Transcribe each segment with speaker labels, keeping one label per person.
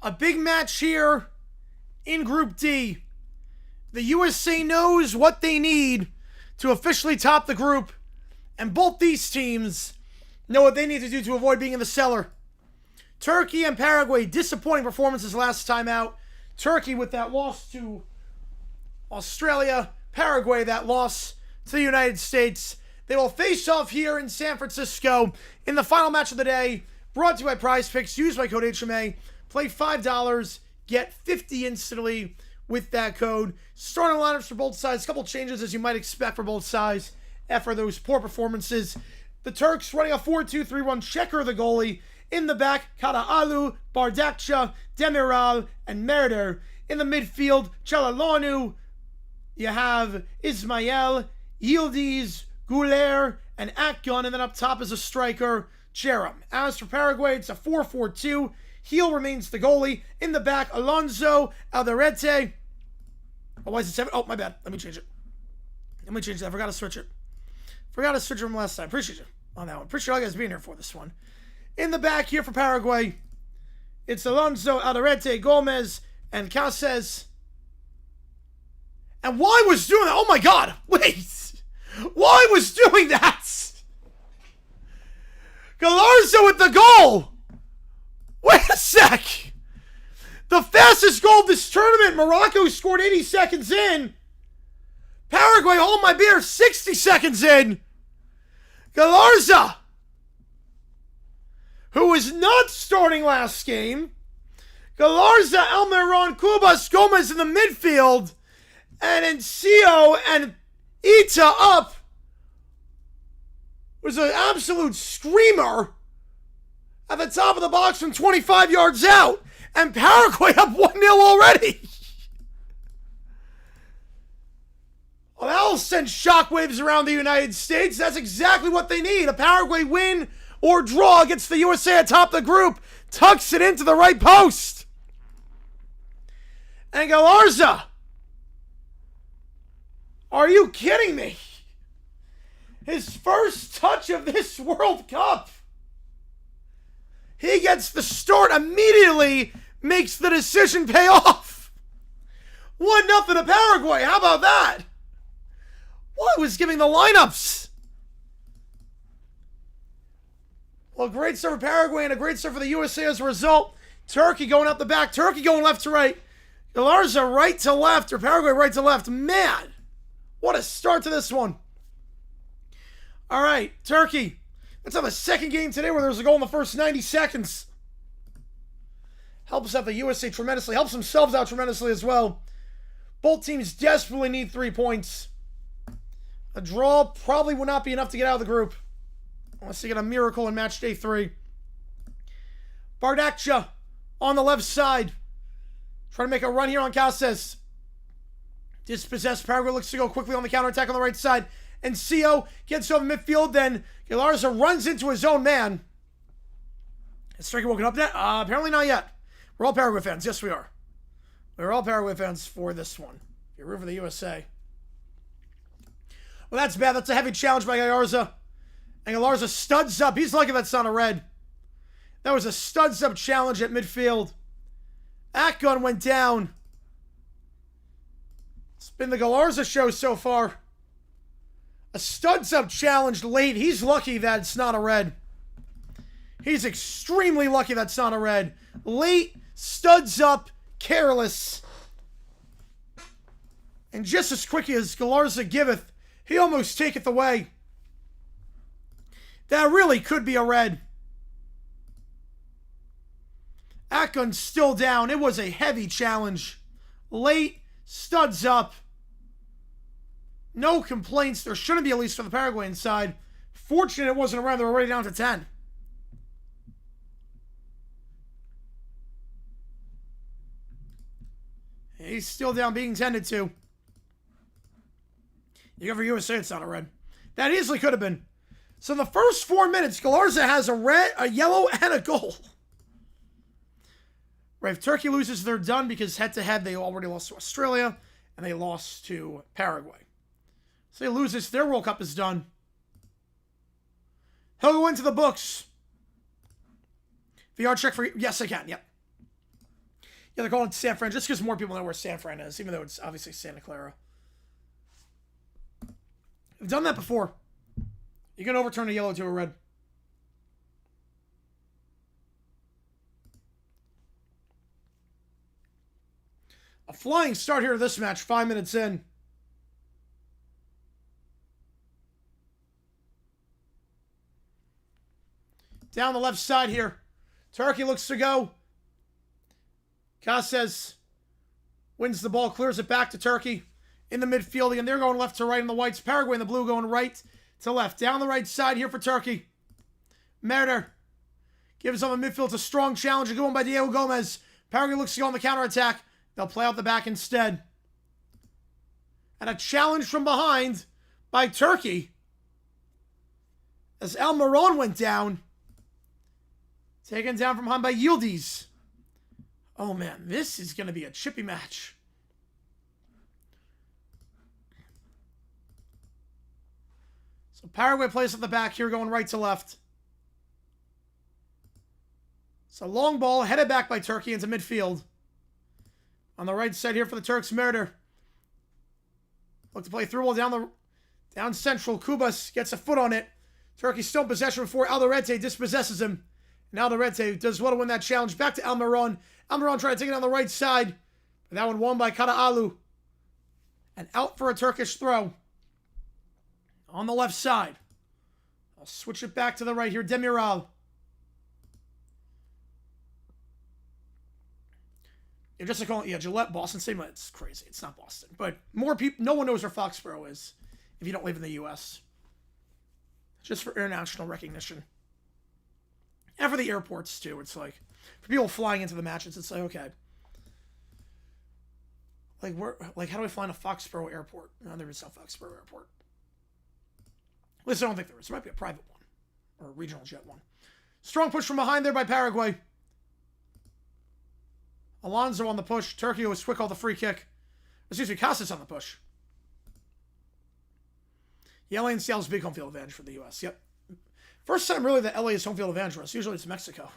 Speaker 1: A big match here in Group D. The USA knows what they need to officially top the group, and both these teams know what they need to do to avoid being in the cellar. Turkey and Paraguay, disappointing performances last time out. Turkey with that loss to Australia. Paraguay, that loss to the United States. They will face off here in San Francisco in the final match of the day. Brought to you by Prize Picks. Use my code HMA. Play $5, get $50 instantly with that code. Starting lineups for both sides. A couple changes as you might expect for both sides after those poor performances. The Turks running a 4-2-3-1. Checker the goalie. In the back, Karaalu, Bardakcha, Demiral, and Merder. In the midfield, Çalhanoğlu. You have Ismail, Yildiz, Guler, and Akgon. And then up top is a striker, Jerem. As for Paraguay, it's a 4-4-2. Heel remains the goalie. In the back, Alonso, Alderete. Oh, why is it 7? Oh, my bad. Let me change it. I forgot to switch it. Forgot to switch it from last time. Appreciate you on that one. Appreciate all you guys being here for this one. In the back here for Paraguay, it's Alonso, Alderete, Gomez, and Caces. And why was doing that? Oh my God. Wait. Why was doing that? Galarza with the goal. Wait a sec. The fastest goal of this tournament. Morocco scored 80 seconds in. Paraguay, hold my beer, 60 seconds in. Galarza, who was not starting last game. Galarza, Almiron, Cubas, Gomez in the midfield. And Encio and Ita up. It was an absolute screamer at the top of the box from 25 yards out. And Paraguay up 1-0 already. Well, that'll send shockwaves around the United States. That's exactly what they need. A Paraguay win or draw against the USA atop the group. Tucks it into the right post. And Galarza. Are you kidding me? His first touch of this World Cup. He gets the start immediately, makes the decision pay off. 1-0 to Paraguay. How about that? What was giving the lineups? Well, great serve for Paraguay and a great serve for the USA as a result. Turkey going up the back. Turkey going left to right. Galarza right to left, or Paraguay right to left. Man, what a start to this one. All right, Turkey. Let's have a second game today where there's a goal in the first 90 seconds. Helps out the USA tremendously. Helps themselves out tremendously as well. Both teams desperately need 3 points. A draw probably would not be enough to get out of the group. Unless they get a miracle in match day 3. Bardakcha on the left side. Trying to make a run here on Caces. Dispossessed. Paraguay looks to go quickly on the counterattack on the right side. And Cio gets over midfield. Then Galarza runs into his own man. Is Turkey woken up yet? Apparently not yet. We're all Paraguay fans. Yes, we are. We're all Paraguay fans for this one. You're rooting for the USA. Well, that's bad. That's a heavy challenge by Galarza. And Galarza studs up. He's lucky that's not a red. That was a studs up challenge at midfield. That gun went down. It's been the Galarza show so far. A studs up challenge late. He's lucky that it's not a red. He's extremely lucky that's not a red. Late, studs up, careless. And just as quickly as Galarza giveth, he almost taketh away. That really could be a red. That gun's still down. It was a heavy challenge. Late, studs up. No complaints. There shouldn't be, at least for the Paraguayan side. Fortunate it wasn't a red. They're already down to 10. He's still down, being tended to. You go for USA, it's not a red. That easily could have been. So in the first 4 minutes, Galarza has a red, a yellow, and a goal. Right, if Turkey loses, they're done because head-to-head, they already lost to Australia, and they lost to Paraguay. So they lose this, their World Cup is done. He'll go into the books. VR check for... Yes, I can, yep. Yeah, they're calling it San Fran, just because more people know where San Fran is, even though it's obviously Santa Clara. I've done that before. You can overturn a yellow to a red. A flying start here to this match, 5 minutes in. Down the left side here. Turkey looks to go. Caces wins the ball, clears it back to Turkey. In the midfield again, they're going left to right in the whites. Paraguay and the blue going right to left. Down the right side here for Turkey. Merder gives on the midfield. It's a strong challenge. A good one by Diego Gomez. Paraguay looks to go on the counterattack. They'll play out the back instead. And a challenge from behind by Turkey. As Almiron went down. Taken down from behind by Yildiz. Oh man, this is going to be a chippy match. So Paraguay plays at the back here, going right to left. So long ball headed back by Turkey into midfield. On the right side here for the Turks, Merder. Look to play through ball down central. Kubas gets a foot on it. Turkey still in possession before Alderete dispossesses him. And Alderete does well to win that challenge. Back to Almiron. Almiron trying to take it on the right side. But that one won by Karaalu. And out for a Turkish throw. On the left side. I'll switch it back to the right here. Demiral. You're just like, yeah, Gillette, Boston State. It's crazy. It's not Boston. But more people, no one knows where Foxborough is if you don't live in the U.S. Just for international recognition. And for the airports, too. It's like, for people flying into the matches, it's like, okay. Like, how do I find a Foxborough airport? No, there is no Foxborough airport. At least I don't think there is. There might be a private one. Or a regional jet one. Strong push from behind there by Paraguay. Alonso on the push. Turkiye was quick off the free kick. Excuse me, Casas on the push. Yeah, LA and Seattle's big home field advantage for the U.S. Yep. First time, really, that LA is home field advantage for us. Usually it's Mexico.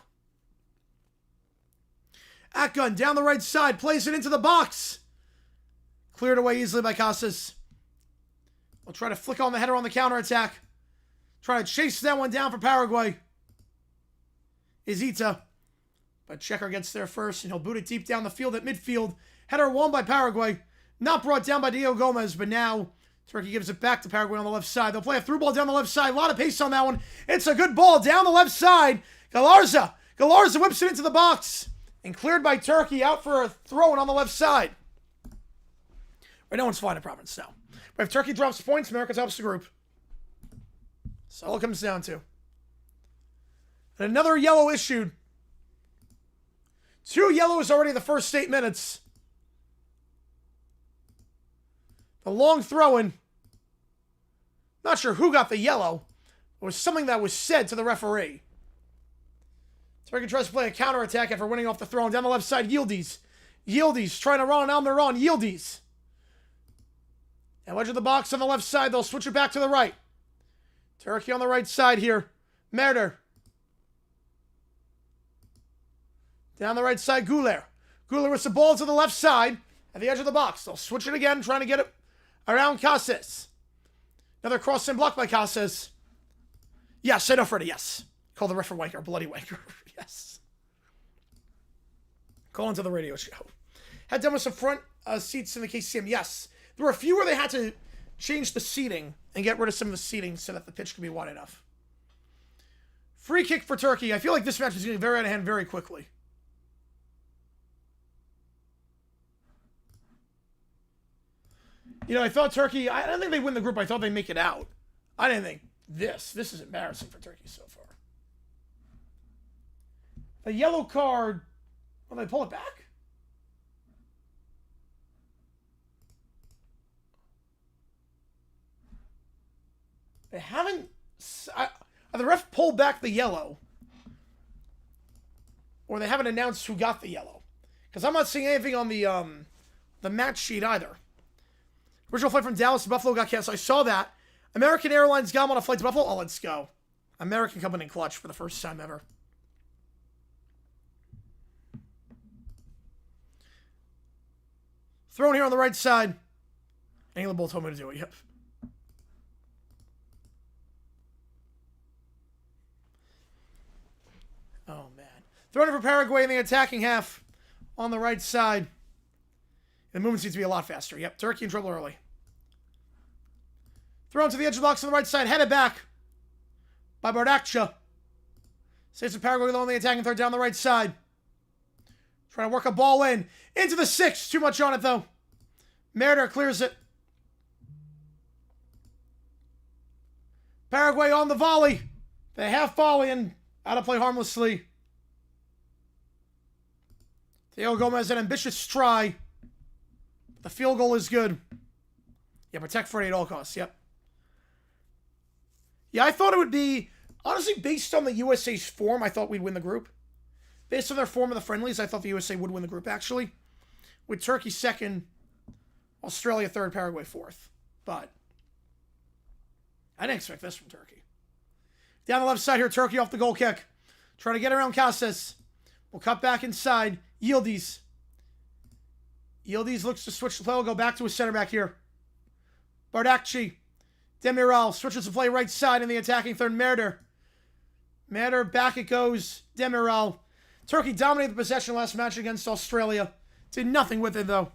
Speaker 1: Atgun down the right side. Plays it into the box. Cleared away easily by Casas. We'll try to flick on the header on the counterattack. Try to chase that one down for Paraguay. Izita. But Checker gets there first, and he'll boot it deep down the field at midfield. Header won by Paraguay. Not brought down by Diego Gomez, but now Turkey gives it back to Paraguay on the left side. They'll play a through ball down the left side. A lot of pace on that one. It's a good ball down the left side. Galarza whips it into the box. And cleared by Turkey, out for a throw-in on the left side. Right now it's flying in Providence now. But if Turkey drops points, America tops the group. That's all it comes down to. And another yellow issued. 2 yellows already in the first 8 minutes. The long throw-in. Not sure who got the yellow. It was something that was said to the referee. Turkey tries to play a counterattack after winning off the throw. Down the left side, Yildiz trying to run on Almiron. Yildiz. And edge of the box on the left side. They'll switch it back to the right. Turkey on the right side here. Merder. Down the right side, Guler. Guler with the ball to the left side at the edge of the box. They'll switch it again, trying to get it around Casas. Another cross and block by Casas. Yes, I know, Freddie, yes. Call the ref a wanker, bloody wanker. Yes. Call into the radio show. Had done with some front seats in the KCM. Yes. There were a few where they had to change the seating and get rid of some of the seating so that the pitch could be wide enough. Free kick for Turkey. I feel like this match is getting very out of hand very quickly. You know, I thought Turkey, I don't think they win the group. I thought they'd make it out. I didn't think this is embarrassing for Turkey so far. The yellow card, will they pull it back? They haven't, the ref pulled back the yellow. Or they haven't announced who got the yellow. Because I'm not seeing anything on the match sheet either. Original flight from Dallas to Buffalo got canceled. I saw that. American Airlines got him on a flight to Buffalo. Oh, let's go. American coming in clutch for the first time ever. Thrown here on the right side. England both told me to do it. Yep. Oh, man. Thrown in for Paraguay in the attacking half on the right side. The movement seems to be a lot faster. Yep, Turkey in trouble early. Thrown to the edge of the box on the right side. Headed back by Bardakcha. Saves the Paraguay low on the attacking third down the right side. Trying to work a ball in. Into the 6. Too much on it, though. Merder clears it. Paraguay on the volley. They half volley and out of play harmlessly. Diego Gomez, an ambitious try. The field goal is good. Yeah, protect Freddie at all costs. Yep. Yeah, I thought it would be, honestly, based on the USA's form, I thought we'd win the group. Based on their form of the friendlies, I thought the USA would win the group, actually. With Turkey second, Australia third, Paraguay fourth. But I didn't expect this from Turkey. Down the left side here, Turkey off the goal kick. Trying to get around Casas. We'll cut back inside. Yildiz. Yildiz looks to switch the play. We'll go back to his center back here. Bardakchi. Demiral switches the play right side in the attacking third. Merder. Back it goes. Demiral. Turkey dominated the possession last match against Australia. Did nothing with it, though.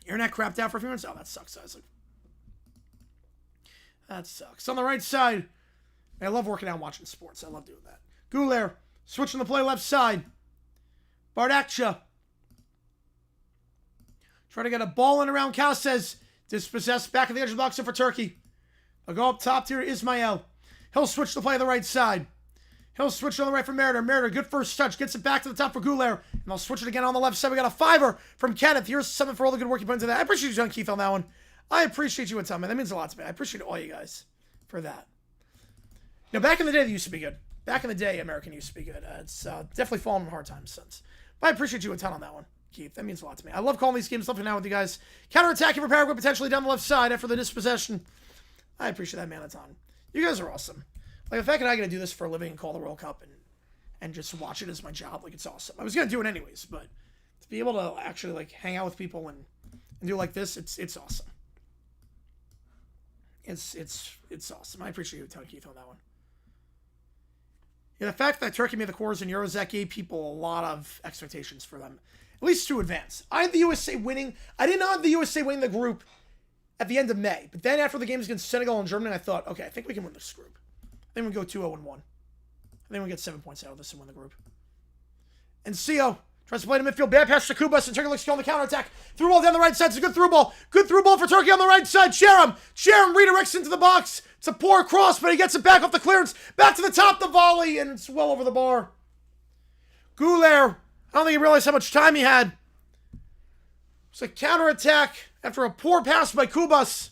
Speaker 1: Internet crapped out for a few minutes. Oh, that sucks, Isaac. That sucks. On the right side. I love working out and watching sports. I love doing that. Guler. Switching the play left side. Bardakcha. Trying to get a ball in around Casas. Dispossessed back at the edge of the box for Turkey. I'll go up top here to Ismail. He'll switch the play to the right side. He'll switch it on the right for Mariner. Mariner, good first touch. Gets it back to the top for Gouler. And they'll switch it again on the left side. We got a fiver from Kenneth. Here's something for all the good work you put into that. I appreciate you, John Keith, on that one. I appreciate you a ton, man. That means a lot to me. I appreciate all you guys for that. You know, back in the day, they used to be good. Back in the day, American used to be good. It's definitely fallen on hard times since. But I appreciate you a ton on that one, Keith. That means a lot to me. I love calling these games, loving out with you guys. Counterattacking for Paraguay, potentially down the left side after the dispossession. I appreciate that, man, a ton. You guys are awesome. Like, the fact that I get to do this for a living and call the World Cup and just watch it as my job, like, it's awesome. I was going to do it anyways, but to be able to actually, like, hang out with people and do like this, it's awesome. It's awesome. I appreciate you a ton, Keith, on that one. Yeah, the fact that Turkey made the quarters in Euros, that gave people a lot of expectations for them, at least to advance. I had the USA winning. I did not have the USA winning the group at the end of May. But then after the games against Senegal and Germany, I thought, okay, I think we can win this group. I think we go 2-0-1. I think we get 7 points out of this and win the group. And Cio tries to play to midfield. Bad pass to Kubas, and Turkey looks to go on the counterattack. Through ball down the right side. It's a good through ball. Good through ball for Turkey on the right side. Sharam redirects into the box. It's a poor cross, but he gets it back off the clearance. Back to the top, the volley, and it's well over the bar. Gouler, I don't think he realized how much time he had. It's a counterattack after a poor pass by Kubas.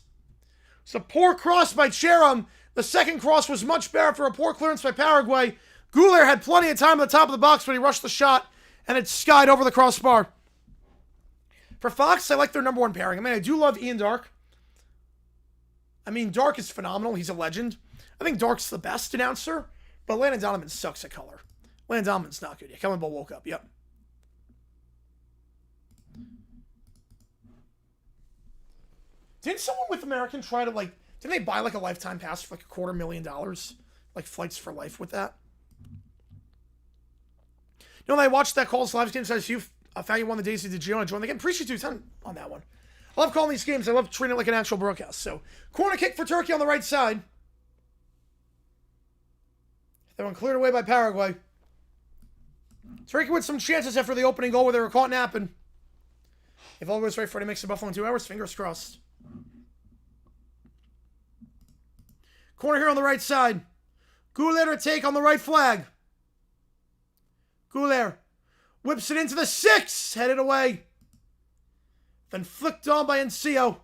Speaker 1: It's a poor cross by Sharam. The second cross was much better for a poor clearance by Paraguay. Gouler had plenty of time at the top of the box, but he rushed the shot, and it skied over the crossbar. For Fox, I like their number one pairing. I mean, I do love Ian Dark. I mean, Dark is phenomenal. He's a legend. I think Dark's the best announcer, but Landon Donovan sucks at color. Landon Donovan's not good. Yeah, Kellen Bull woke up. Yep. Didn't someone with American try to, like, didn't they buy, like, a lifetime pass for, like, $250,000? Like, flights for life with that? You know, I watched that Calls live game, says you found you won the Daisy to Giona join. They can appreciate you a ton on that one. I love calling these games. I love treating it like an actual broadcast. So, corner kick for Turkey on the right side. That one cleared away by Paraguay. Turkey with some chances after the opening goal where they were caught napping. If all goes right for it, it makes the Buffalo in 2 hours. Fingers crossed. Corner here on the right side. Gouler to take on the right flag. Gouler whips it into the 6. Headed away. Then flicked on by Ncio.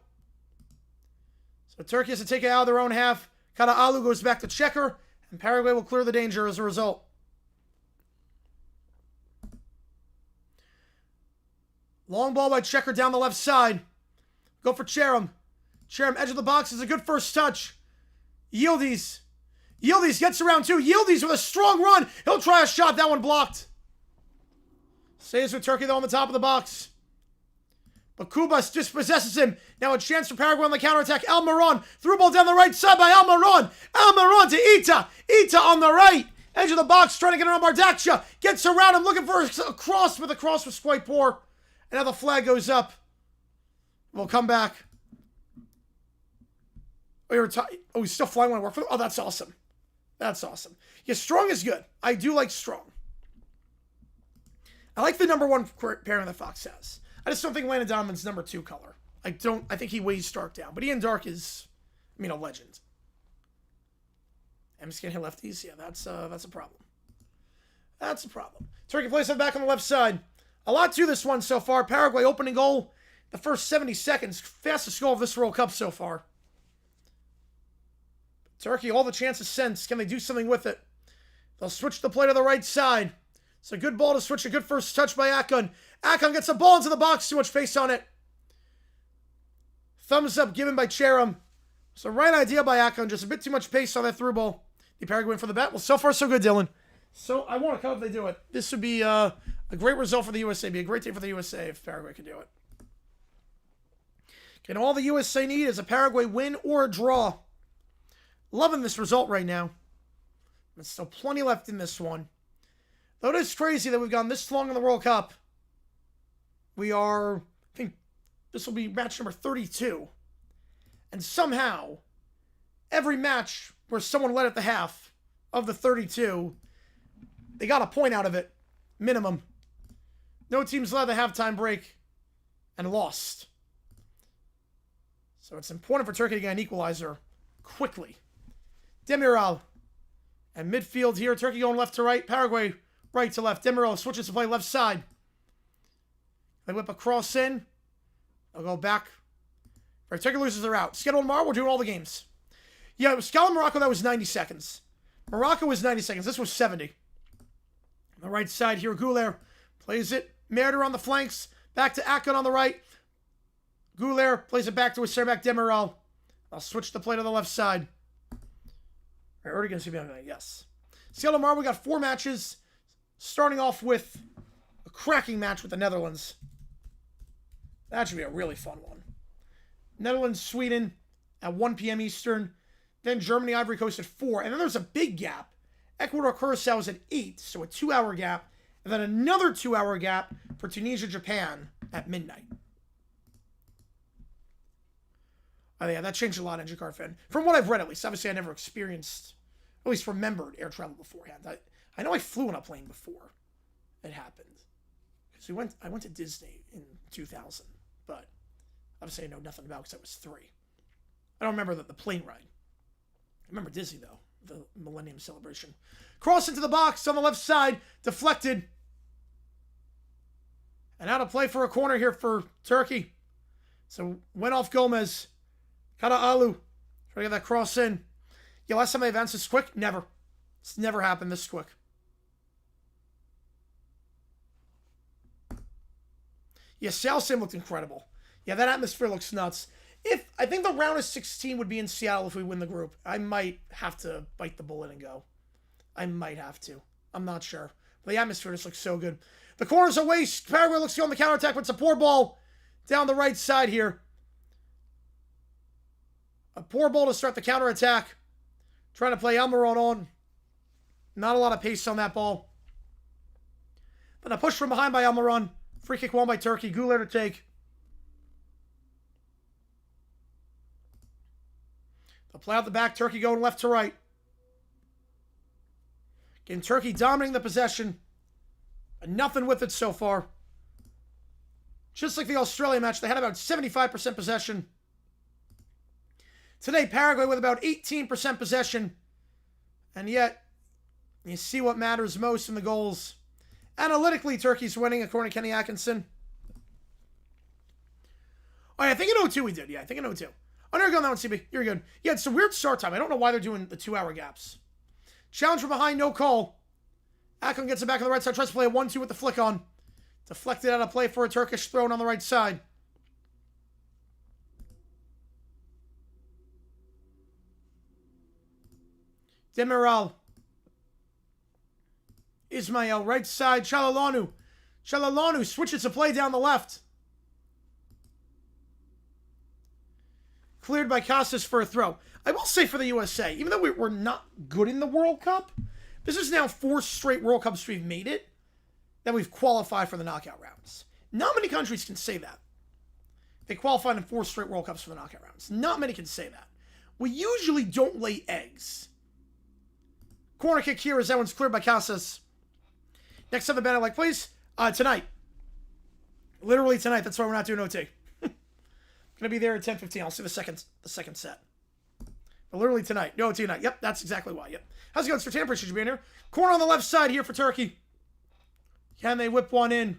Speaker 1: So Turkey has to take it out of their own half. Karaağlı goes back to checker. And Paraguay will clear the danger as a result. Long ball by Checker down the left side. Go for Cheram. Cheram, edge of the box, is a good first touch. Yildiz gets around too. Yildiz with a strong run. He'll try a shot. That one blocked. Stays with Turkey though on the top of the box. But Kubas dispossesses him. Now a chance for Paraguay on the counterattack. Almiron. Through ball down the right side by Almiron. Almiron to Ita. Ita on the right. Edge of the box trying to get around Bardakcia. Gets around him looking for a cross, but the cross was quite poor. And now the flag goes up. We'll come back. Oh, he's still flying when I work for them? Oh, that's awesome. That's awesome. Yeah, strong is good. I do like strong. I like the number one pairing that Fox has. I just don't think Landon Donovan's number 2 color. I think he weighs Stark down. But Ian Dark is, I mean, a legend. M's can't hit lefties? Yeah, that's a problem. That's a problem. Turkey plays it back on the left side. A lot to this one so far. Paraguay opening goal. The first 70 seconds. Fastest goal of this World Cup so far. Turkey, all the chances since. Can they do something with it? They'll switch the play to the right side. It's a good ball to switch. A good first touch by Akon. Akon gets the ball into the box. Too much pace on it. Thumbs up given by Cheram. It's the right idea by Akon. Just a bit too much pace on that through ball. The Paraguay for the bet. Well, so far so good, Dylan. So I want to come if they do it. This would be a great result for the USA. It'd be a great day for the USA if Paraguay could do it. Okay, all the USA need is a Paraguay win or a draw. Loving this result right now. There's still plenty left in this one. Though it is crazy that we've gone this long in the World Cup. We are, I think this will be match number 32. And somehow, every match where someone led at the half of the 32, they got a point out of it. Minimum. No teams led the halftime break and lost. So it's important for Turkey to get an equalizer quickly. Demiral And midfield here, Turkey going left to right, Paraguay right to left. Demiral switches to play left side. They whip a cross in. They'll go back. Right, Turkey loses, they're out. Schedule tomorrow, we're doing all the games. Yeah, Scotland, Morocco, that was 90 seconds. Morocco was 90 seconds. This was 70. On the right side here, Gouler plays it. Merder on the flanks. Back to Akon on the right. Gouler plays it back to his center back, Demiral. I'll switch the play to the left side. All right, already going to see me on that. Yes. Schedule tomorrow, we got 4 matches. Starting off with a cracking match with the Netherlands. That should be a really fun one. Netherlands, Sweden at 1 p.m. Eastern. Then Germany, Ivory Coast at 4. And then there's a big gap. Ecuador, Curacao is at 8, so a 2-hour gap. And then another 2-hour gap for Tunisia, Japan at midnight. Oh, yeah, that changed a lot, Engine Car Fan. From what I've read, at least. Obviously, I never experienced, at least remembered air travel beforehand. I know I flew on a plane before it happened. Because I went to Disney in 2000, but obviously I know nothing about it because I was 3. I don't remember the plane ride. I remember Disney, though, the Millennium Celebration. Cross into the box on the left side, deflected. And out of play for a corner here for Turkey. So went off Gomez. Karaağlı. Try to get that cross in. Yeah, last time they advanced this quick? Never. It's never happened this quick. Yeah, South Sim looked incredible. Yeah, that atmosphere looks nuts. I think the round of 16 would be in Seattle if we win the group. I might have to bite the bullet and go. I might have to. I'm not sure. But the atmosphere just looks so good. The corner's away. Paraguay looks to go on the counterattack, but it's a poor ball down the right side here. A poor ball to start the counterattack. Trying to play Almiron on. Not a lot of pace on that ball. Then a push from behind by Almiron. Free kick won by Turkey. Gouler to take. They'll play out the back. Turkey going left to right. Again, Turkey dominating the possession. And nothing with it so far. Just like the Australia match, they had about 75% possession. Today, Paraguay with about 18% possession. And yet, you see what matters most in the goals. Analytically, Turkey's winning, according to Kenny Atkinson. Oh, yeah, I think in 0-2 we did. Yeah, I think in 0-2. Oh, no, you're going that one, CB. You're good. Yeah, it's a weird start time. I don't know why they're doing the 2-hour gaps. Challenge from behind, no call. Akon gets it back on the right side, tries to play a 1-2 with the flick on. Deflected out of play for a Turkish throw on the right side. Demiral. Ismail, right side, Çalhanoğlu. Çalhanoğlu switches to play down the left. Cleared by Casas for a throw. I will say for the USA, even though we're not good in the World Cup, this is now 4 straight World Cups we've made it, that we've qualified for the knockout rounds. Not many countries can say that. They qualified in 4 straight World Cups for the knockout rounds. Not many can say that. We usually don't lay eggs. Corner kick here as that one's cleared by Casas. Next on the banner, like, please. Tonight. Literally tonight. That's why we're not doing OT. Gonna be there at 10:15. I'll see the second set. But literally tonight. No OT tonight. Yep, that's exactly why. Yep. How's it going, Sir Tam? Appreciate you being here. Corner on the left side here for Turkey. Can they whip one in?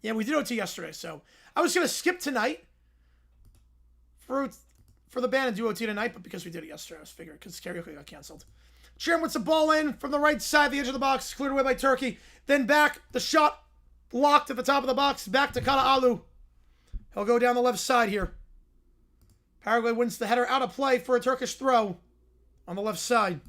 Speaker 1: Yeah, we did OT yesterday, so I was gonna skip tonight for the band and do OT tonight, but because we did it yesterday, I was figuring because karaoke got canceled. Sharon with the ball in from the right side, the edge of the box, cleared away by Turkey. Then back, the shot blocked at the top of the box, back to Karaağlı. He'll go down the left side here. Paraguay wins the header out of play for a Turkish throw on the left side.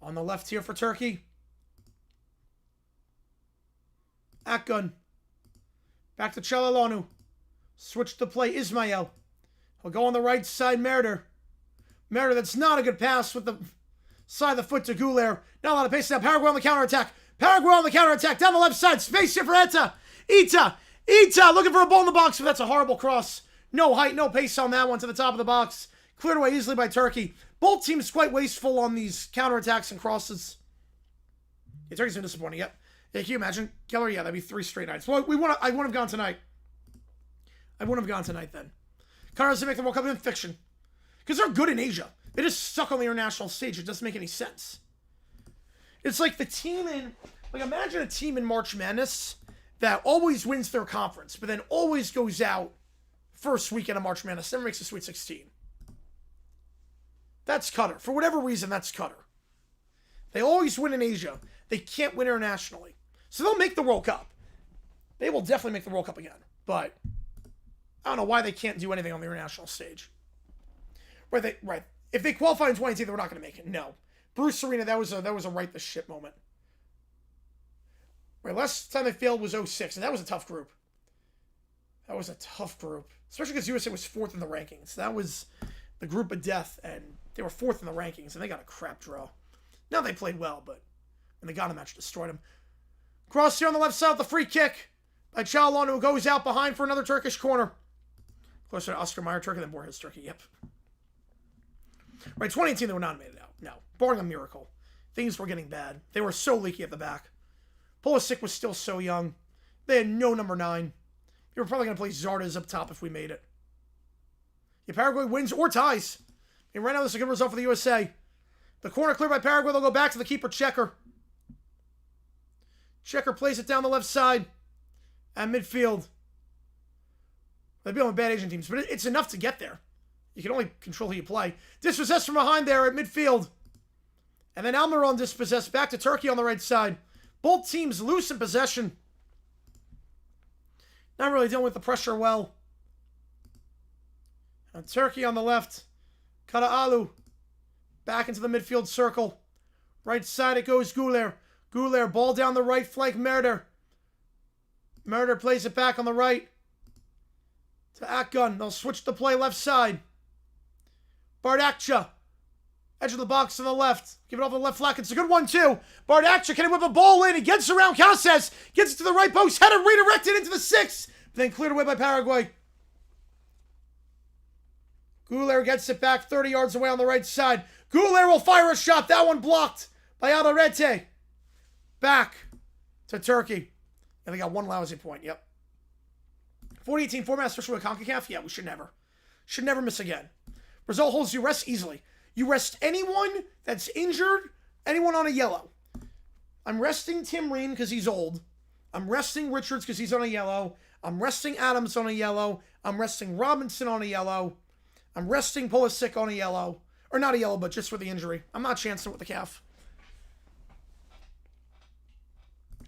Speaker 1: On the left here for Turkey. Akon. Back to Çalhanoğlu. Switch to play Ismail. He'll go on the right side, Merder. Merder, that's not a good pass with the side of the foot to Gouler. Not a lot of pace now. Paraguay on the counterattack. Paraguay on the counterattack. Down the left side. Space here for Ita. Ita looking for a ball in the box, but that's a horrible cross. No height, no pace on that one to the top of the box. Cleared away easily by Turkey. Both teams quite wasteful on these counterattacks and crosses. Yeah, Turkey's been disappointing. Yep. Yeah, can you imagine? Keller, yeah, that'd be 3 straight nights. Well, I wouldn't have gone tonight. I wouldn't have gone tonight then. Qatar doesn't make the World Cup in fiction. Because they're good in Asia. They just suck on the international stage. It doesn't make any sense. It's like the team in... Like, imagine a team in March Madness that always wins their conference, but then always goes out first weekend of March Madness, never makes the Sweet 16. That's Qatar. For whatever reason, that's Qatar. They always win in Asia. They can't win internationally. So they'll make the World Cup. They will definitely make the World Cup again. But I don't know why they can't do anything on the international stage. Right. If they qualify in 2018, they're not going to make it. No. Bruce Arena, that was a right the shit moment. Right, last time they failed was 06, and that was a tough group. That was a tough group. Especially because USA was 4th in the rankings. That was the group of death, and they were 4th in the rankings, and they got a crap draw. Now they played well, but when they got a match, destroyed them. Cross here on the left side with the free kick by Çalhanoğlu, who goes out behind for another Turkish corner. Closer to Oscar Mayer, Turkey, than Borges, Turkey, yep. Right, 2018, they were not made it out. No, barring a miracle. Things were getting bad. They were so leaky at the back. Pulisic was still so young. They had no number 9. They were probably going to play Zardes up top if we made it. Yeah, Paraguay wins or ties. And right now, this is a good result for the USA. The corner cleared by Paraguay. They'll go back to the keeper, Checker. Checker plays it down the left side at midfield. They've been on bad Asian teams, but it's enough to get there. You can only control who you play. Dispossessed from behind there at midfield. And then Almiron dispossessed back to Turkey on the right side. Both teams loose in possession. Not really dealing with the pressure well. And Turkey on the left. Çalhanoğlu back into the midfield circle. Right side it goes Güler. Güler, ball down the right flank, Merder. Merder plays it back on the right to Akgun. They'll switch the play left side. Bardakça. Edge of the box to the left. Give it off the left flank. It's a good one, too. Bardakça can whip a ball in. He gets around Cáceres. Gets it to the right post. Header redirected into the 6. Then cleared away by Paraguay. Güler gets it back 30 yards away on the right side. Güler will fire a shot. That one blocked by Alderete. Back to Turkey. And they got one lousy point. Yep. 2018 format, especially with CONCACAF. Yeah, we should never. Should never miss again. Brazil holds you rest easily. You rest anyone that's injured, anyone on a yellow. I'm resting Tim Ream because he's old. I'm resting Richards because he's on a yellow. I'm resting Adams on a yellow. I'm resting Robinson on a yellow. I'm resting Pulisic on a yellow. Or not a yellow, but just for the injury. I'm not chancing with the calf.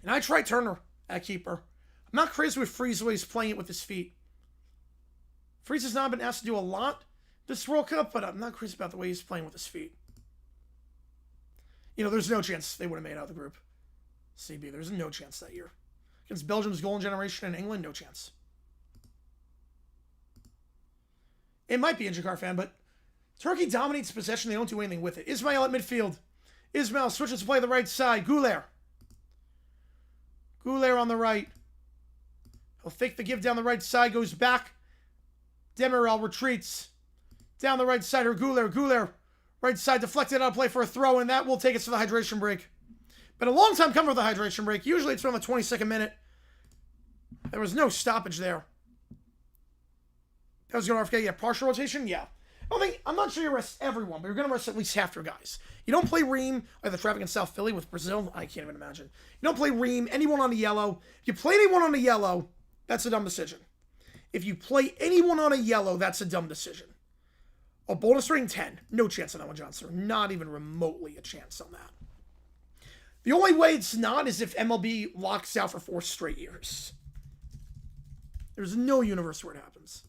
Speaker 1: And I tried Turner at keeper. I'm not crazy with Freeze the way he's playing it with his feet. Freeze has not been asked to do a lot this World Cup, but I'm not crazy about the way he's playing with his feet. You know, there's no chance they would have made it out of the group. CB, there's no chance that year. Against Belgium's golden generation and England, no chance. It might be a Jakar fan, but Turkey dominates possession. They don't do anything with it. Ismail at midfield. Ismail switches to play the right side. Güler. Güler on the right. He'll fake the give down the right side. Goes back. Demirel retreats. Down the right side. Güler. Güler. Right side deflected out of play for a throw, and that will take us to the hydration break. Been a long time coming with the hydration break. Usually it's around the 22nd minute. There was no stoppage there. That was going to RFK. Yeah, partial rotation? Yeah. I'm not sure you rest everyone, but you're going to rest at least half your guys. You don't play Ream like the traffic in South Philly with Brazil. I can't even imagine. You don't play Ream, anyone on a yellow. If you play anyone on a yellow, that's a dumb decision. If you play anyone on a yellow, that's a dumb decision. A bonus rating 10. No chance on that one, Johnson. Not even remotely a chance on that. The only way it's not is if MLB locks out for 4 straight years. There's no universe where it happens.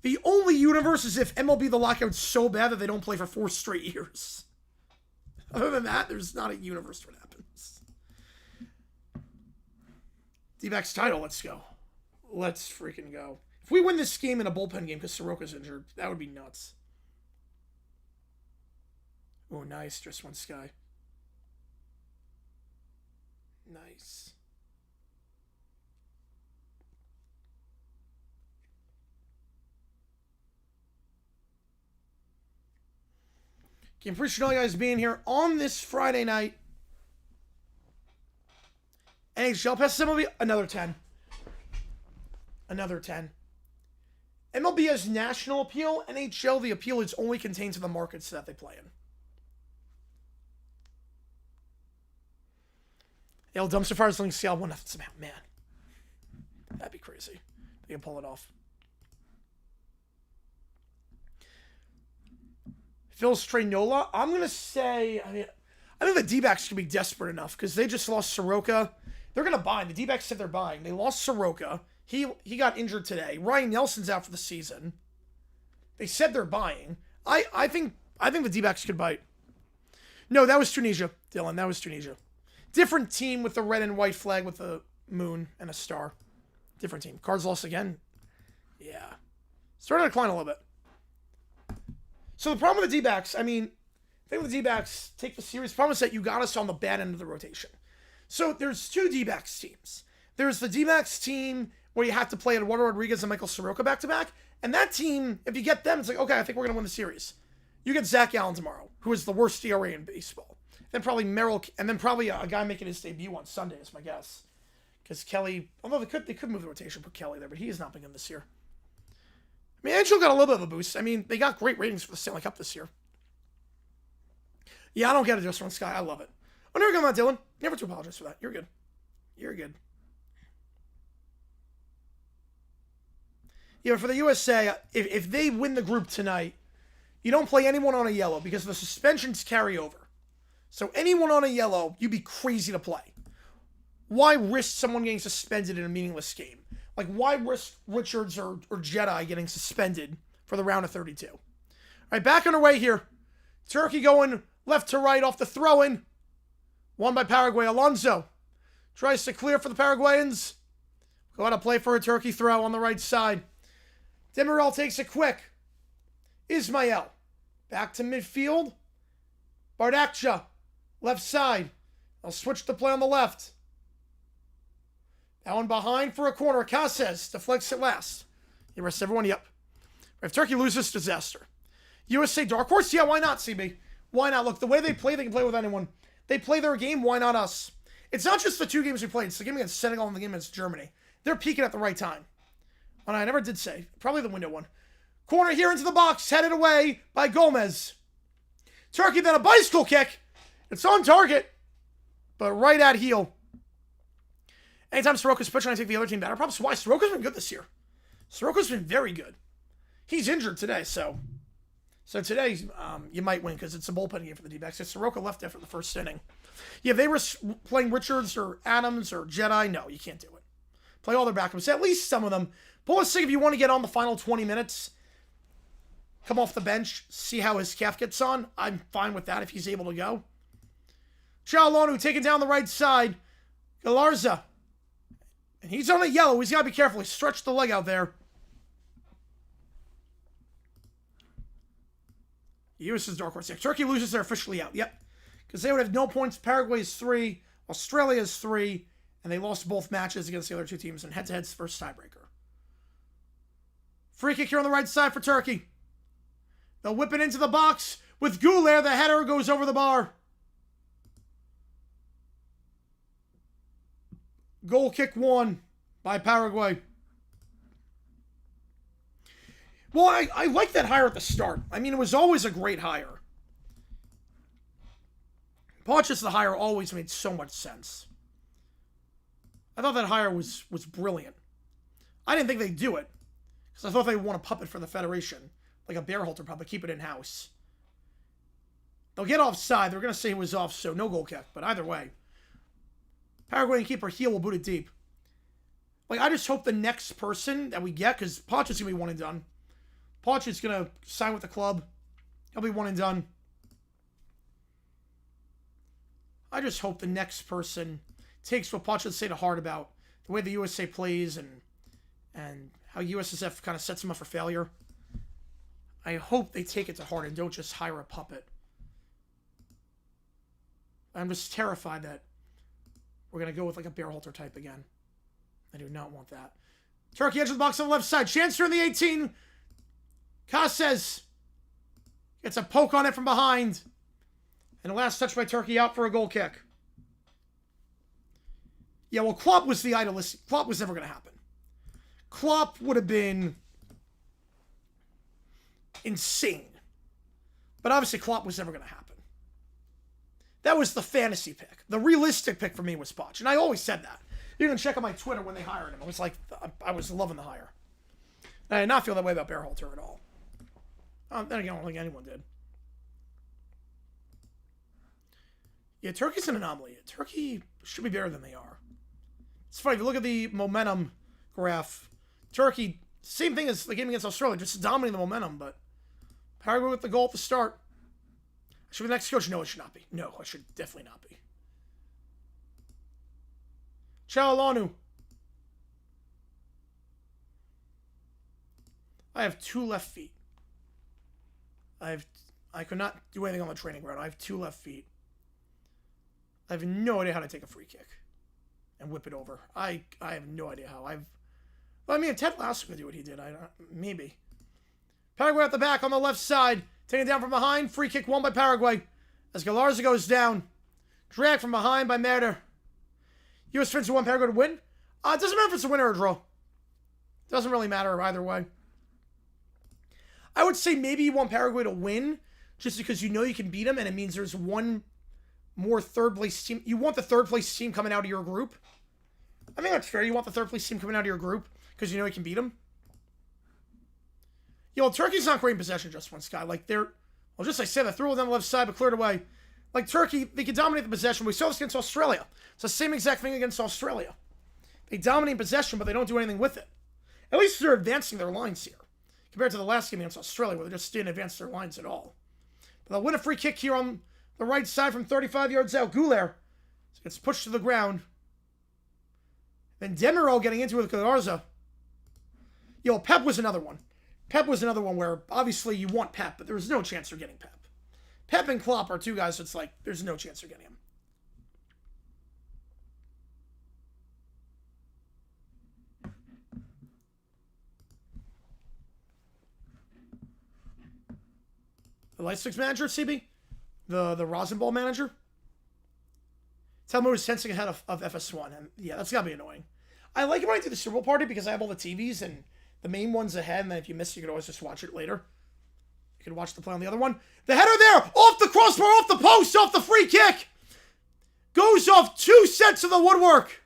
Speaker 1: The only universe is if MLB the lockout's so bad that they don't play for 4 straight years. Other than that, there's not a universe where it happens. D-backs title, let's go. Let's freaking go. If we win this game in a bullpen game because Soroka's injured, that would be nuts. Oh, nice. Just one sky. Nice. Okay, appreciate all you guys being here on this Friday night. NHL passes MLB, another 10. Another 10. MLB has national appeal. NHL, the appeal is only contained to the markets that they play in. Yale dumpster fires link Seattle 1-0 somehow. Man. That'd be crazy. They can pull it off. Phil Stranola. I'm going to say, I think the D-backs can be desperate enough because they just lost Soroka. They're going to buy. The D-backs said they're buying. They lost Soroka. He got injured today. Ryan Nelson's out for the season. They said they're buying. I think the D-backs could bite. No, that was Tunisia, Dylan. That was Tunisia. Different team with the red and white flag with a moon and a star. Different team. Cards lost again. Yeah. Starting to decline a little bit. So the problem with the D-backs, I think with the D-backs take the series. The problem is that you got us on the bad end of the rotation. So there's two D-backs teams. There's the D-backs team where you have to play Eduardo Rodriguez and Michael Soroka back-to-back. And that team, if you get them, it's like, okay, I think we're going to win the series. You get Zach Allen tomorrow, who is the worst ERA in baseball. Then probably Merrill, and then probably a guy making his debut on Sunday is my guess. Because Kelly, although they could move the rotation, put Kelly there, but he has not been good this year. Angel got a little bit of a boost. They got great ratings for the Stanley Cup this year. Yeah, I don't get it, just one Sky. I love it. Oh, never come on, Dylan. Never to apologize for that. You're good. You're good. Yeah, for the USA, if they win the group tonight, you don't play anyone on a yellow because the suspensions carry over. So anyone on a yellow, you'd be crazy to play. Why risk someone getting suspended in a meaningless game? Like, why risk Richards or Jedi getting suspended for the round of 32? All right, back on our way here. Turkey going left to right off the throw-in. Won by Paraguay. Alonso tries to clear for the Paraguayans. Go out to play for a Turkey throw on the right side. Demirel takes it quick. Ismail back to midfield. Bardakja, left side. I'll switch the play on the left. That one behind for a corner. Caces deflects it last. He rests everyone. Yep. If Turkey loses, disaster. USA dark horse? Yeah, why not, CB? Why not? Look, the way they can play with anyone. They play their game, why not us? It's not just the two games we played. It's the game against Senegal and the game against Germany. They're peaking at the right time. And I never did say. Probably the window one. Corner here into the box. Headed away by Gomez. Turkey then a bicycle kick. It's on target. But right at heel. Anytime Soroka's pitching, I take the other team better. Probably why Soroka's been good this year. Soroka's been very good. He's injured today, so today you might win because it's a bullpen game for the D-backs. If Soroka left after the first inning. Yeah, if they were playing Richards or Adams or Jedi, no, you can't do it. Play all their backups. At least some of them. Pulisic, if you want to get on the final 20 minutes, come off the bench, see how his calf gets on. I'm fine with that if he's able to go. Chalonu taking down the right side. Galarza. And he's on a yellow. He's got to be careful. He stretched the leg out there. US is dark horse. Yeah, Turkey loses, they're officially out. Yep. Because they would have no points. Paraguay is 3. Australia is 3. And they lost both matches against the other two teams. And head-to-head's the first tiebreaker. Free kick here on the right side for Turkey. They'll whip it into the box with Goulet. The header goes over the bar. Goal kick won by Paraguay. Well, I like that hire at the start. It was always a great hire. Ponch's the hire always made so much sense. I thought that hire was brilliant. I didn't think they'd do it. Because I thought they'd want a puppet for the Federation. Like a Bearhalter puppet, keep it in-house. They'll get offside. They're going to say it was off, so no goal kick. But either way. Paraguayan keeper heel will boot it deep. I just hope the next person that we get, because Ponch's going to be one and done. Ponch's going to sign with the club. He'll be one and done. I just hope the next person takes what Ponch say to heart about the way the USA plays and how USSF kind of sets them up for failure. I hope they take it to heart and don't just hire a puppet. I'm just terrified that we're going to go with a Bearhalter type again. I do not want that. Turkey edge of the box on the left side. Chance in the 18. Caces gets a poke on it from behind. And the last touch by Turkey out for a goal kick. Yeah, well, Klopp was the idealistic. Klopp was never going to happen. Klopp would have been insane. But obviously Klopp was never going to happen. That was the fantasy pick. The realistic pick for me was Poch. And I always said that. You can check on my Twitter when they hired him. I was like, I was loving the hire. I did not feel that way about Berhalter at all. Then again, I don't think anyone did. Yeah, Turkey's an anomaly. Turkey should be better than they are. It's funny, if you look at the momentum graph, Turkey, same thing as the game against Australia, just dominating the momentum, but Paraguay with the goal at the start. Should be the next coach? No, it should not be. No, it should definitely not be. Chalanu. I have 2 left feet. I could not do anything on the training ground. I have 2 left feet. I have no idea how to take a free kick and whip it over. I have no idea how. Well, I mean, Ted Lasso could do what he did. Maybe. Paraguay at the back on the left side. Taken down from behind. Free kick won by Paraguay. As Galarza goes down. Dragged from behind by Merder. U.S. Finns want Paraguay to win. It doesn't matter if it's a win or a draw. Doesn't really matter either way. I would say maybe you want Paraguay to win just because you know you can beat them and it means there's one more third-place team. You want the third-place team coming out of your group. I think that's fair. You want the third-place team coming out of your group because you know you can beat them. Turkey's not great in possession just once, guy. Like, they're... Well, just like I said, they threw it on the left side but cleared away. Like, Turkey, they can dominate the possession. We saw this against Australia. It's the same exact thing against Australia. They dominate possession, but they don't do anything with it. At least they're advancing their lines here. Compared to the last game against Australia, where they just didn't advance their lines at all. But they'll win a free kick here on the right side from 35 yards out. Guler gets pushed to the ground. Then Demirel getting into it with Galarza. Pep was another one. Pep was another one where, obviously, you want Pep, but there's no chance they're getting Pep. Pep and Klopp are 2 guys, so it's like, there's no chance they're getting him. The Lightsticks manager, CB? The Rosenball manager? Telemundo is sensing ahead of FS1. And yeah, that's got to be annoying. I like it when I do the Super Bowl party because I have all the TVs and the main one's ahead. And then if you miss, you could always just watch it later. You could watch the play on the other one. The header there! Off the crossbar, off the post, off the free kick! Goes off 2 sets of the woodwork.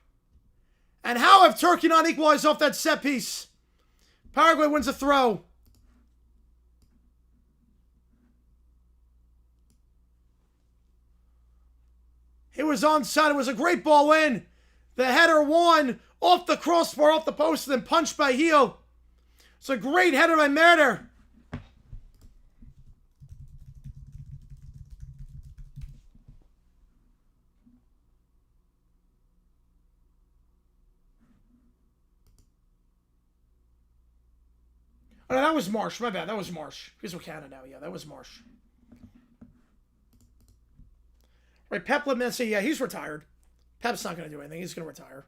Speaker 1: And how have Turkey not equalized off that set piece? Paraguay wins a throw. It was onside. It was a great ball in. The header won off the crossbar, off the post, and then punched by Heel. It's a great header by Merder. Oh, no, that was Marsh. My bad. That was Marsh. He's with Canada now. Yeah, that was Marsh. Right, Pep let me say, yeah, he's retired. Pep's not going to do anything. He's going to retire.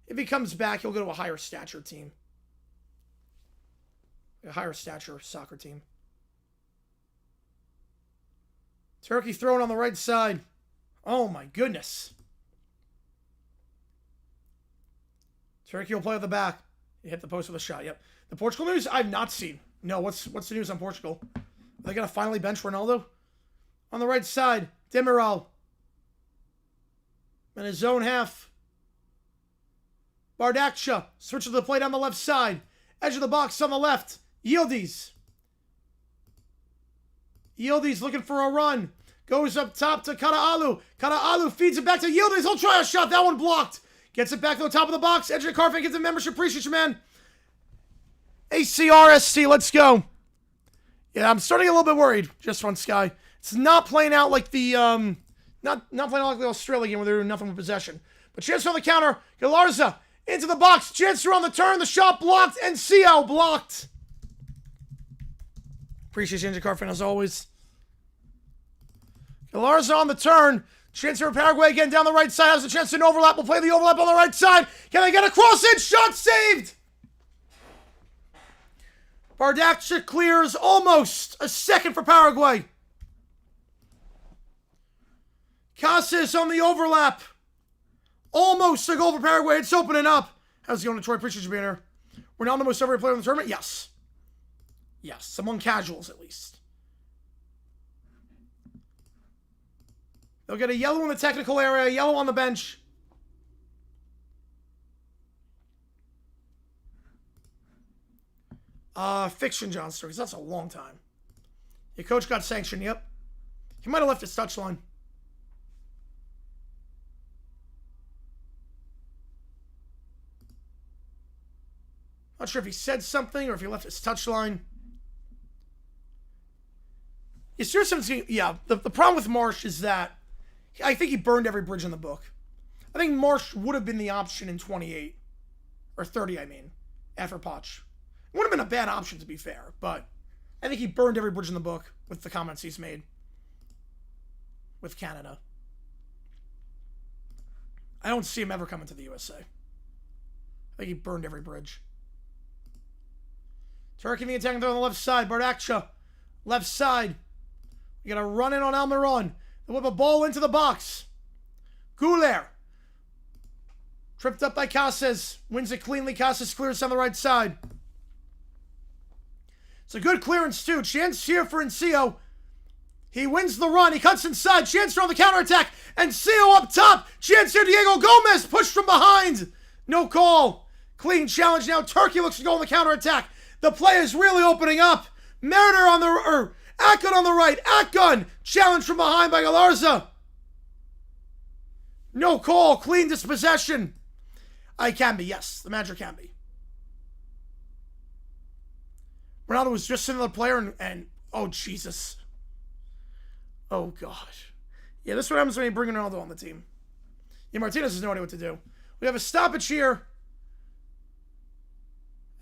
Speaker 1: If he comes back, he'll go to a higher stature team. A higher stature soccer team. Turkey thrown on the right side. Oh, my goodness. Turkey will play at the back. He hit the post with a shot. Yep. The Portugal news, I've not seen. No, what's the news on Portugal? Are they going to finally bench Ronaldo? On the right side, Demiral. In his own half. Bardakcha. Switches the play on the left side. Edge of the box on the left. Yildiz. Yildiz looking for a run. Goes up top to Karaalu. Karaalu feeds it back to Yildiz. He'll try a shot. That one blocked. Gets it back to the top of the box. Edge of the Carfan gets a membership. Appreciate you, man. ACRSC, let's go. Yeah, I'm starting a little bit worried. Just one Sky. It's not playing out like the not playing out like the Australia game where they're doing nothing with possession. But Chancellor on the counter, Galarza into the box, Chancellor on the turn, the shot blocked, and CL blocked. Appreciate you, Carfan, as always. Galarza on the turn, Chancellor of Paraguay again down the right side, has a chance to an overlap, will play the overlap on the right side. Can they get a cross in? Shot saved! Bardakcha clears almost a second for Paraguay. Casas on the overlap. Almost a goal for Paraguay. It's opening up How's it going, Detroit? Appreciate you being here. We're now the most overrated player in the tournament? Yes. Yes, among casuals at least. They'll get a yellow in the technical area, yellow on the bench. Fiction John Stories. That's a long time. Your coach got sanctioned, yep. He might have left his touchline. Not sure if he said something or if he left his touchline. Yeah, seriously, yeah, the problem with Marsh is that I think he burned every bridge in the book. I think Marsh would have been the option in 28. Or 30, I mean, after Poch. It would have been a bad option, to be fair, but I think he burned every bridge in the book with the comments he's made with Canada. I don't see him ever coming to the USA. I think he burned every bridge. Turkey in the attacking throw on the left side. Bardakcha, left side. We're going to run in on Almiron. They whip a ball into the box. Gouler. Tripped up by Casas. Wins it cleanly. Casas clears down the right side. It's a good clearance, too. Chance here for Enceo. He wins the run. He cuts inside. Chance on the counterattack. Enceo up top. Chance here. Diego Gomez pushed from behind. No call. Clean challenge now. Turkey looks to go on the counterattack. The play is really opening up. Mariner on the... Akgun on the right. Akgun. Challenge from behind by Galarza. No call. Clean dispossession. I can be. Yes. The manager can be. Ronaldo was just another player and oh, Jesus. Oh, gosh. Yeah, this is what happens when you bring Ronaldo on the team. Yeah, Martinez has no idea what to do. We have a stoppage here.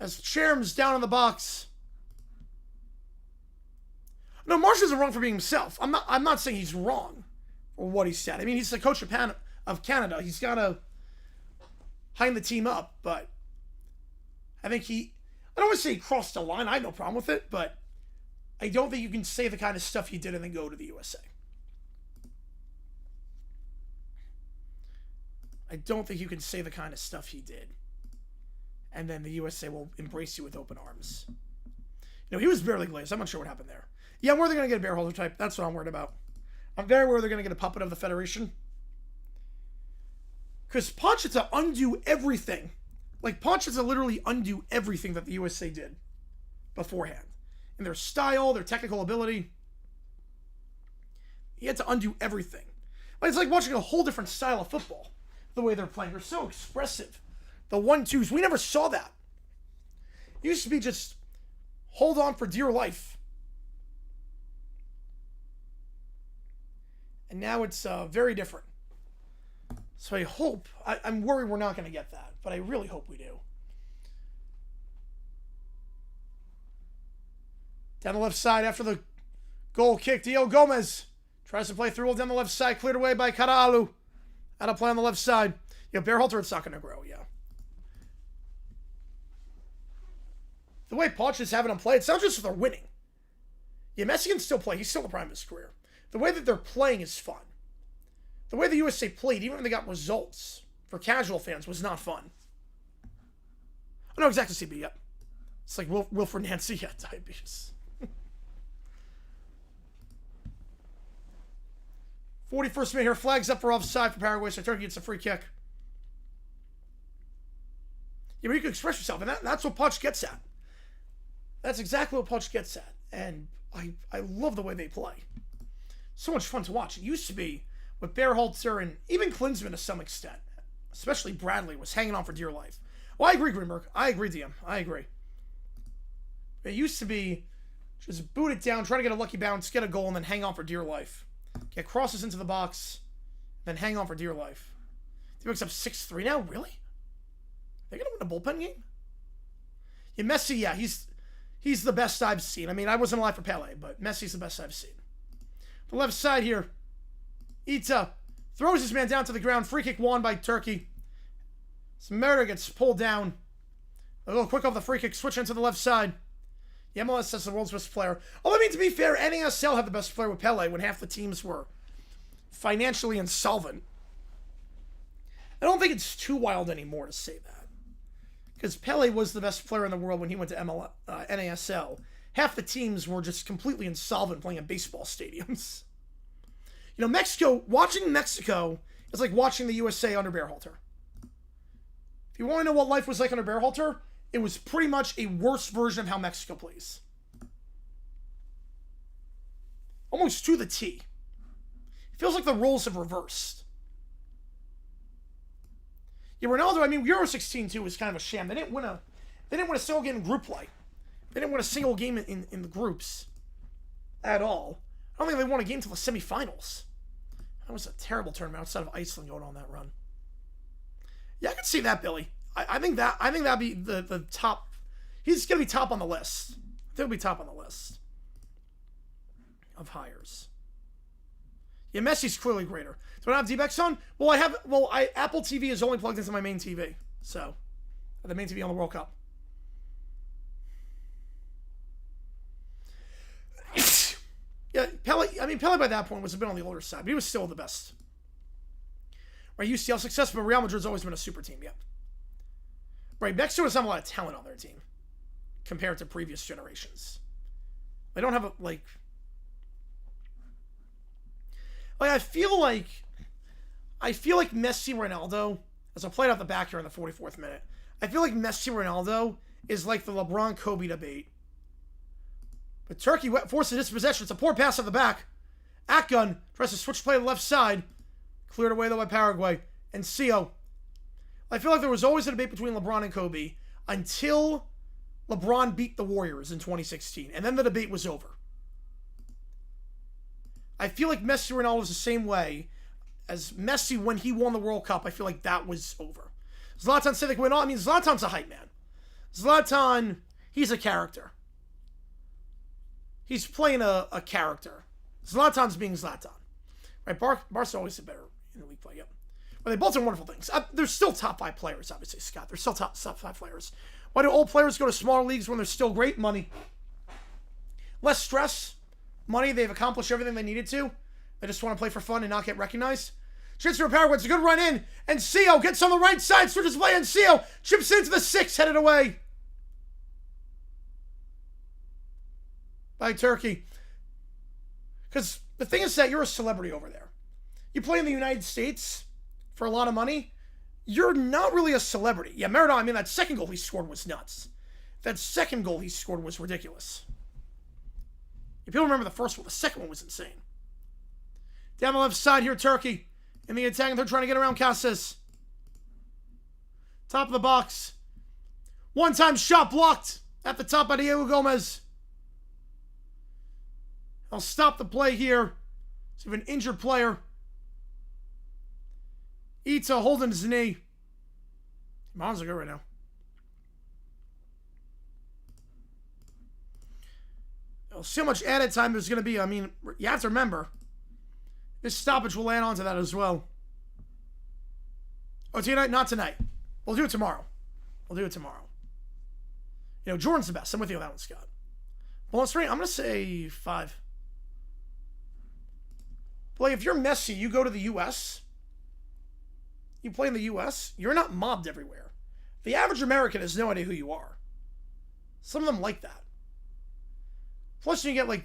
Speaker 1: As Cherm's down in the box. No, Marsh isn't wrong for being himself. I'm not saying he's wrong for what he said. I mean, he's the coach of Canada. He's got to hang the team up, but I think I don't want to say he crossed the line. I have no problem with it, but I don't think you can say the kind of stuff he did and then go to the USA. I don't think you can say the kind of stuff he did and then the USA will embrace you with open arms. You know, he was barely glazed. I'm not sure what happened there. Yeah, I'm worried they're going to get a bear holder type. That's what I'm worried about. I'm very worried they're going to get a puppet of the Federation. Because Ponchita undo everything. Like, Ponchita literally undo everything that the USA did beforehand. In their style, their technical ability. He had to undo everything. Like, it's like watching a whole different style of football. The way they're playing. They're so expressive. The 1-2s. We never saw that. It used to be just hold on for dear life. And now it's very different. So I hope, I'm worried we're not going to get that, but I really hope we do. Down the left side after the goal kick, Diego Gomez tries to play through down the left side, cleared away by Karalu. Out of play on the left side. Yeah, Bearhalter, it's not going to grow, yeah. The way Poch is having them play, it's not just that they're winning. Yeah, Messi can still play. He's still in the prime of his career. The way that they're playing is fun. The way the USA played, even when they got results, for casual fans, was not fun. I know exactly CB, yep. It's like Wilfred Nancy, yeah, diabetes. 41st minute here, flags up for offside for Paraguay, so Turkey gets a free kick. Yeah, but you can express yourself, and that's what Poch gets at. That's exactly what Poch gets at, and I love the way they play. So much fun to watch. It used to be with Bearhalter and even Klinsmann to some extent, especially Bradley, was hanging on for dear life. Well, I agree, Greenberg. I agree, DM. I agree. It used to be just boot it down, try to get a lucky bounce, get a goal, and then hang on for dear life. Get crosses into the box, then hang on for dear life. He picks up 6-3 now? Really? They're going to win a bullpen game? Yeah, Messi, yeah, he's the best I've seen. I mean, I wasn't alive for Pele, but Messi's the best I've seen. The left side here. Ita throws his man down to the ground. Free kick won by Turkey. Merida gets pulled down. A little quick off the free kick. Switch into the left side. The MLS says the world's best player. Oh, I mean, to be fair, NASL had the best player with Pele when half the teams were financially insolvent. I don't think it's too wild anymore to say that. because Pele was the best player in the world when he went to NASL. Half the teams were just completely insolvent playing in baseball stadiums. You know, watching Mexico is like watching the USA under Berhalter. If you want to know what life was like under Berhalter, it was pretty much a worse version of how Mexico plays. Almost to the T. It feels like the roles have reversed. Yeah, Ronaldo, I mean, Euro 16 too was kind of a sham. They didn't win a single game in group play. They didn't win a single game in the groups at all. I don't think they won a game until the semifinals. That was a terrible tournament outside of Iceland going on that run. Yeah, I can see that, Billy. I think that'd be the top. He's gonna be top on the list. He'll be top on the list of hires. Yeah, Messi's clearly greater. Do I have D-Bex on? Well, Apple TV is only plugged into my main TV. So, the main TV on the World Cup. Yeah, Pele by that point was a bit on the older side, but he was still the best. Right, UCL success, but Real Madrid's always been a super team, yep. Right, Mexico doesn't have a lot of talent on their team compared to previous generations. They don't have I feel like Messi Ronaldo, as I played out the back here in the 44th minute, I feel like Messi Ronaldo is like the LeBron Kobe debate. But Turkey forces dispossession. It's a poor pass at the back. Atgun tries to switch play to the left side. Cleared away though by Paraguay. And Sio. I feel like there was always a debate between LeBron and Kobe until LeBron beat the Warriors in 2016. And then the debate was over. I feel like Messi Ronaldo is the same way as Messi when he won the World Cup. I feel like that was over. Zlatan said they went on. I mean, Zlatan's a hype man. Zlatan, he's a character. He's playing a character. Zlatan's being Zlatan. Right? Barca always did better in the league play, yep. But they both did wonderful things. They're still top 5 players, obviously, Scott. They're still top 5 players. Why do old players go to smaller leagues when they're still great? Money. Less stress. Money. They've accomplished everything they needed to. They just want to play for fun and not get recognized. Chance for Paraguay. It's a good run in. And Sio gets on the right side. Switches play. And Sio chips into the 6. Headed away by Turkey. Because the thing is that you're a celebrity over there. You play in the United States for a lot of money. You're not really a celebrity. Yeah, Maradona, I mean, that second goal he scored was nuts. That second goal he scored was ridiculous. If people remember the first one, the second one was insane. Down the left side here, Turkey. In the attack, they're trying to get around Casas. Top of the box. One-time shot blocked at the top by Diego Gomez. I'll stop the play here. So we have an injured player. Ita holding his knee. Miles are good right now. I'll see how much added time there's going to be. I mean, you have to remember, this stoppage will add on to that as well. Oh, tonight? Not tonight. We'll do it tomorrow. You know, Jordan's the best. I'm with you on that one, Scott. Bonus rating, I'm going to say 5. Like, if you're Messi, you go to the U.S., you play in the U.S., you're not mobbed everywhere. The average American has no idea who you are. Some of them like that. Plus, you get, like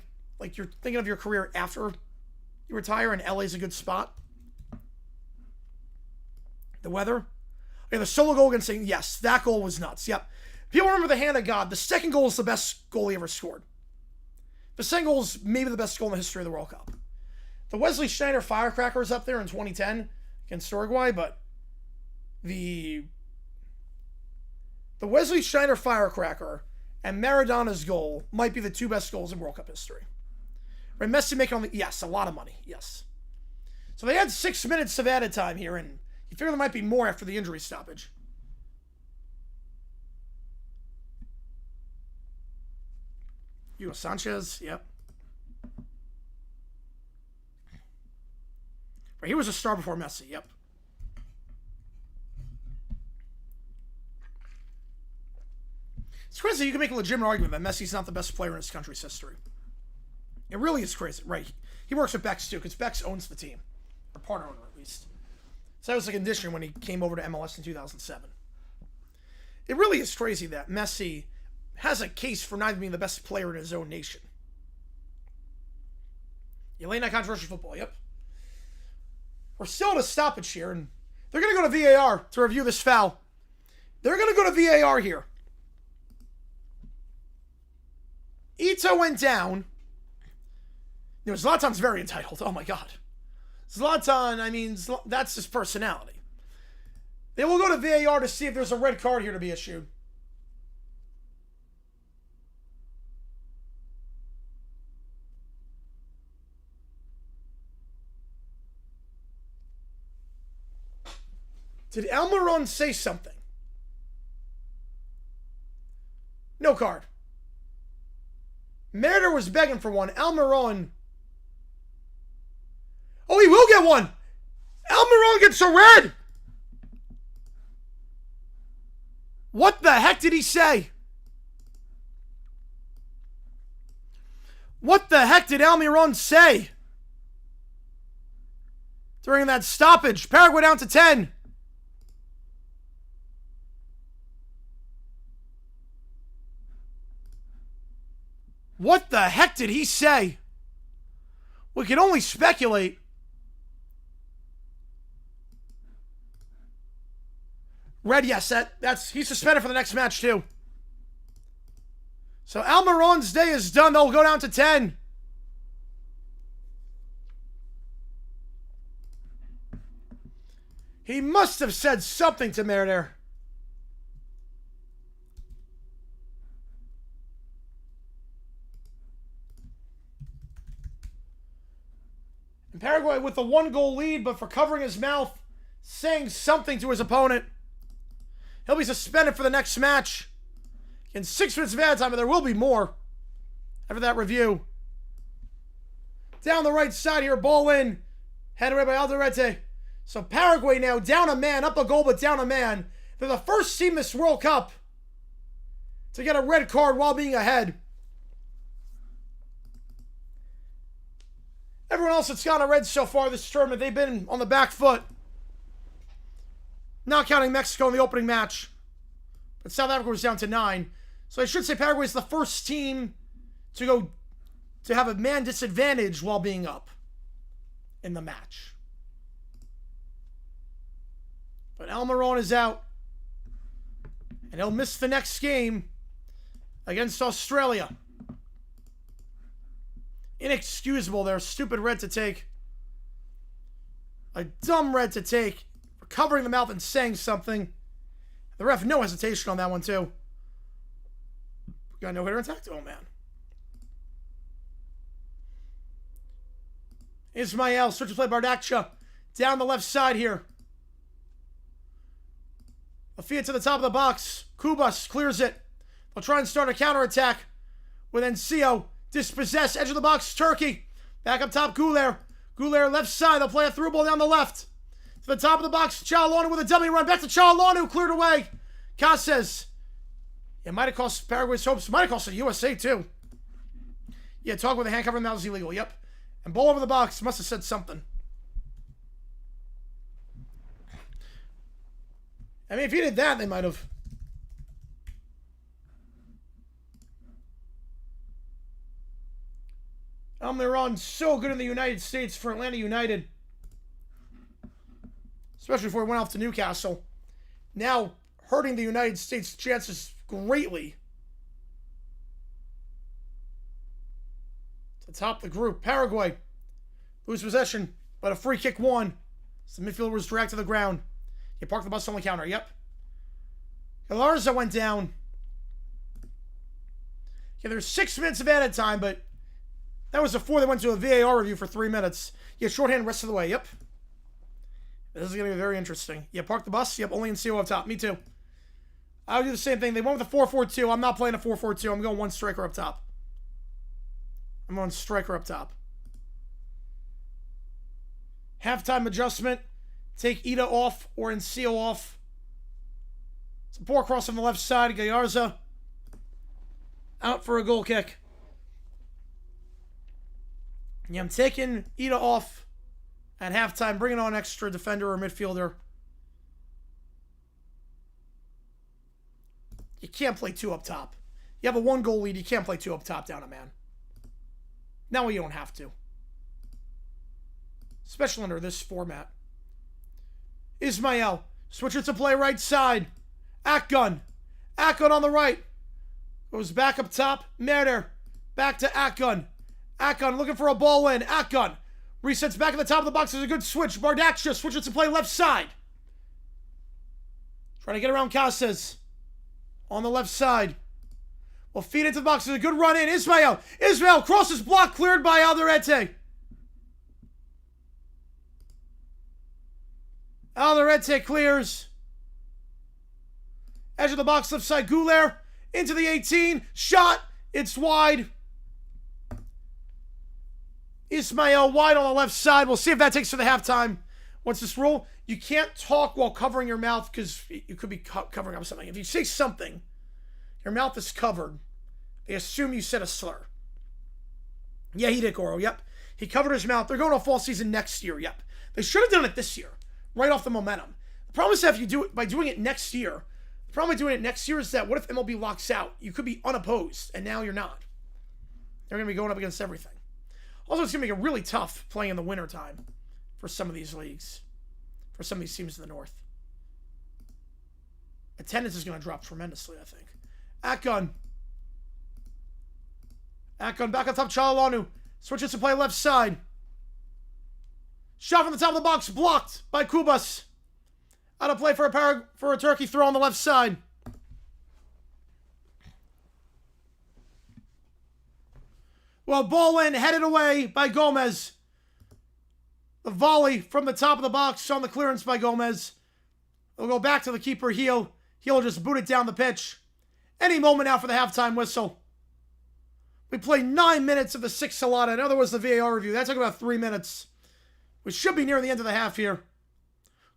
Speaker 1: you're thinking of your career after you retire, and LA's a good spot. The weather. Okay, the solo goal against St. Yes, that goal was nuts. Yep. People remember the hand of God. The second goal is the best goal he ever scored. The second goal is maybe the best goal in the history of the World Cup. The Wesley Schneider firecracker is up there in 2010 against Uruguay, but the Wesley Schneider firecracker and Maradona's goal might be the 2 best goals in World Cup history. Right, Messi making a lot of money, yes. So they had 6 minutes of added time here, and you figure there might be more after the injury stoppage. Hugo Sanchez, yep. Right, he was a star before Messi, yep. It's crazy you can make a legitimate argument that Messi's not the best player in his country's history. It really is crazy. Right. He works with Bex too, because Bex owns the team. Or part owner, at least. So that was the condition when he came over to MLS in 2007. It really is crazy that Messi has a case for not being the best player in his own nation. You late night controversial football, yep. We're still at a stoppage here, and they're going to go to VAR to review this foul. They're going to go to VAR here. Ito went down. You know, Zlatan's very entitled. Oh, my God. Zlatan, I mean, that's his personality. They will go to VAR to see if there's a red card here to be issued. Did Almiron say something? No card. Meritor was begging for one. Almiron. Oh, he will get one. Almiron gets a red. What the heck did he say? What the heck did Almiron say? During that stoppage, Paraguay down to 10. What the heck did he say? We can only speculate. Red, yes, he's suspended for the next match too. So Almiron's day is done. They'll go down to 10. He must have said something to Meritor. And Paraguay with a 1-goal lead, but for covering his mouth, saying something to his opponent. He'll be suspended for the next match. In 6 minutes of added time, but there will be more after that review. Down the right side here, ball in. Headed away by Alderete. So Paraguay now down a man, up a goal, but down a man. They're the first team this World Cup to get a red card while being ahead. Everyone else that's gotten a red so far this tournament, they've been on the back foot. Not counting Mexico in the opening match. But South Africa was down to 9. So I should say Paraguay is the first team to have a man disadvantage while being up in the match. But Almiron is out. And he'll miss the next game against Australia. Inexcusable there. Stupid red to take. A dumb red to take. For covering the mouth and saying something. The ref, no hesitation on that one, too. Got no hitter attack. Oh, man. Ismael, search to play Bardakcha. Down the left side here. Afia to the top of the box. Kubas clears it. They'll try and start a counterattack with Encio. Dispossessed. Edge of the box. Turkey. Back up top. Guler. Guler left side. They'll play a through ball down the left. To the top of the box. Chalonu with a dummy run. Back to Chalonu. Cleared away. Caces. It might have cost Paraguay's hopes. Might have cost the USA too. Yeah, talk with a hand covering the mouth is illegal. Yep. And ball over the box. Must have said something. I mean, if he did that, they might have. Almiron so good in the United States for Atlanta United. Especially before he went off to Newcastle. Now hurting the United States' chances greatly. To top the group. Paraguay lose possession, but a free kick won. So the midfielder was dragged to the ground. He parked the bus on the counter. Yep. Galarza went down. Yeah, there's 6 minutes of added time, but that was before they went to a VAR review for 3 minutes. Yeah, shorthand rest of the way. Yep. This is going to be very interesting. Yeah, park the bus. Yep, only in CO up top. Me too. I would do the same thing. They went with a 4-4-2. I'm not playing a 4-4-2. I'm going one striker up top. I'm going striker up top. Halftime adjustment. Take Ida off or Encio off. It's a poor cross on the left side. Gallarza out for a goal kick. Yeah, I'm taking Ida off at halftime, bringing on extra defender or midfielder. You can't play 2 up top. You have a 1-goal lead. You can't play 2 up top down a man. Now you don't have to. Especially under this format. Ismail. Switcher to play right side. Akgun. Akgun on the right. Goes back up top. Merder. Back to Akgun. Akgun looking for a ball in. Akgun. Resets back at the top of the box. There's a good switch. Bardakcia switches to play left side. Trying to get around Casas. On the left side. Will feed into the box. There's a good run in. Ismail. Ismail crosses block cleared by Alderete. Alderete clears. Edge of the box, left side. Gouler into the 18. Shot. It's wide. Ismail wide on the left side. We'll see if that takes to the halftime. What's this rule? You can't talk while covering your mouth because you could be covering up something. If you say something, your mouth is covered. They assume you said a slur. Yeah, he did, Goro. Yep. He covered his mouth. They're going to a fall season next year. Yep. They should have done it this year. Right off the momentum. The problem is that if you do it by doing it next year, the problem by doing it next year is that what if MLB locks out? You could be unopposed, and now you're not. They're going to be going up against everything. Also, it's going to make it really tough playing in the wintertime for some of these leagues, for some of these teams in the north. Attendance is going to drop tremendously, I think. Akgun. Akgun back on top, Çalhanoğlu. Switches to play left side. Shot from the top of the box, blocked by Kubas. Out of play for a Turkey throw on the left side. Well, ball in, headed away by Gomez. The volley from the top of the box on the clearance by Gomez. It'll go back to the keeper, Heel. Heel will just boot it down the pitch. Any moment now for the halftime whistle. We played 9 minutes of the 6th Salada. I know there was the VAR review. That took about 3 minutes. We should be near the end of the half here.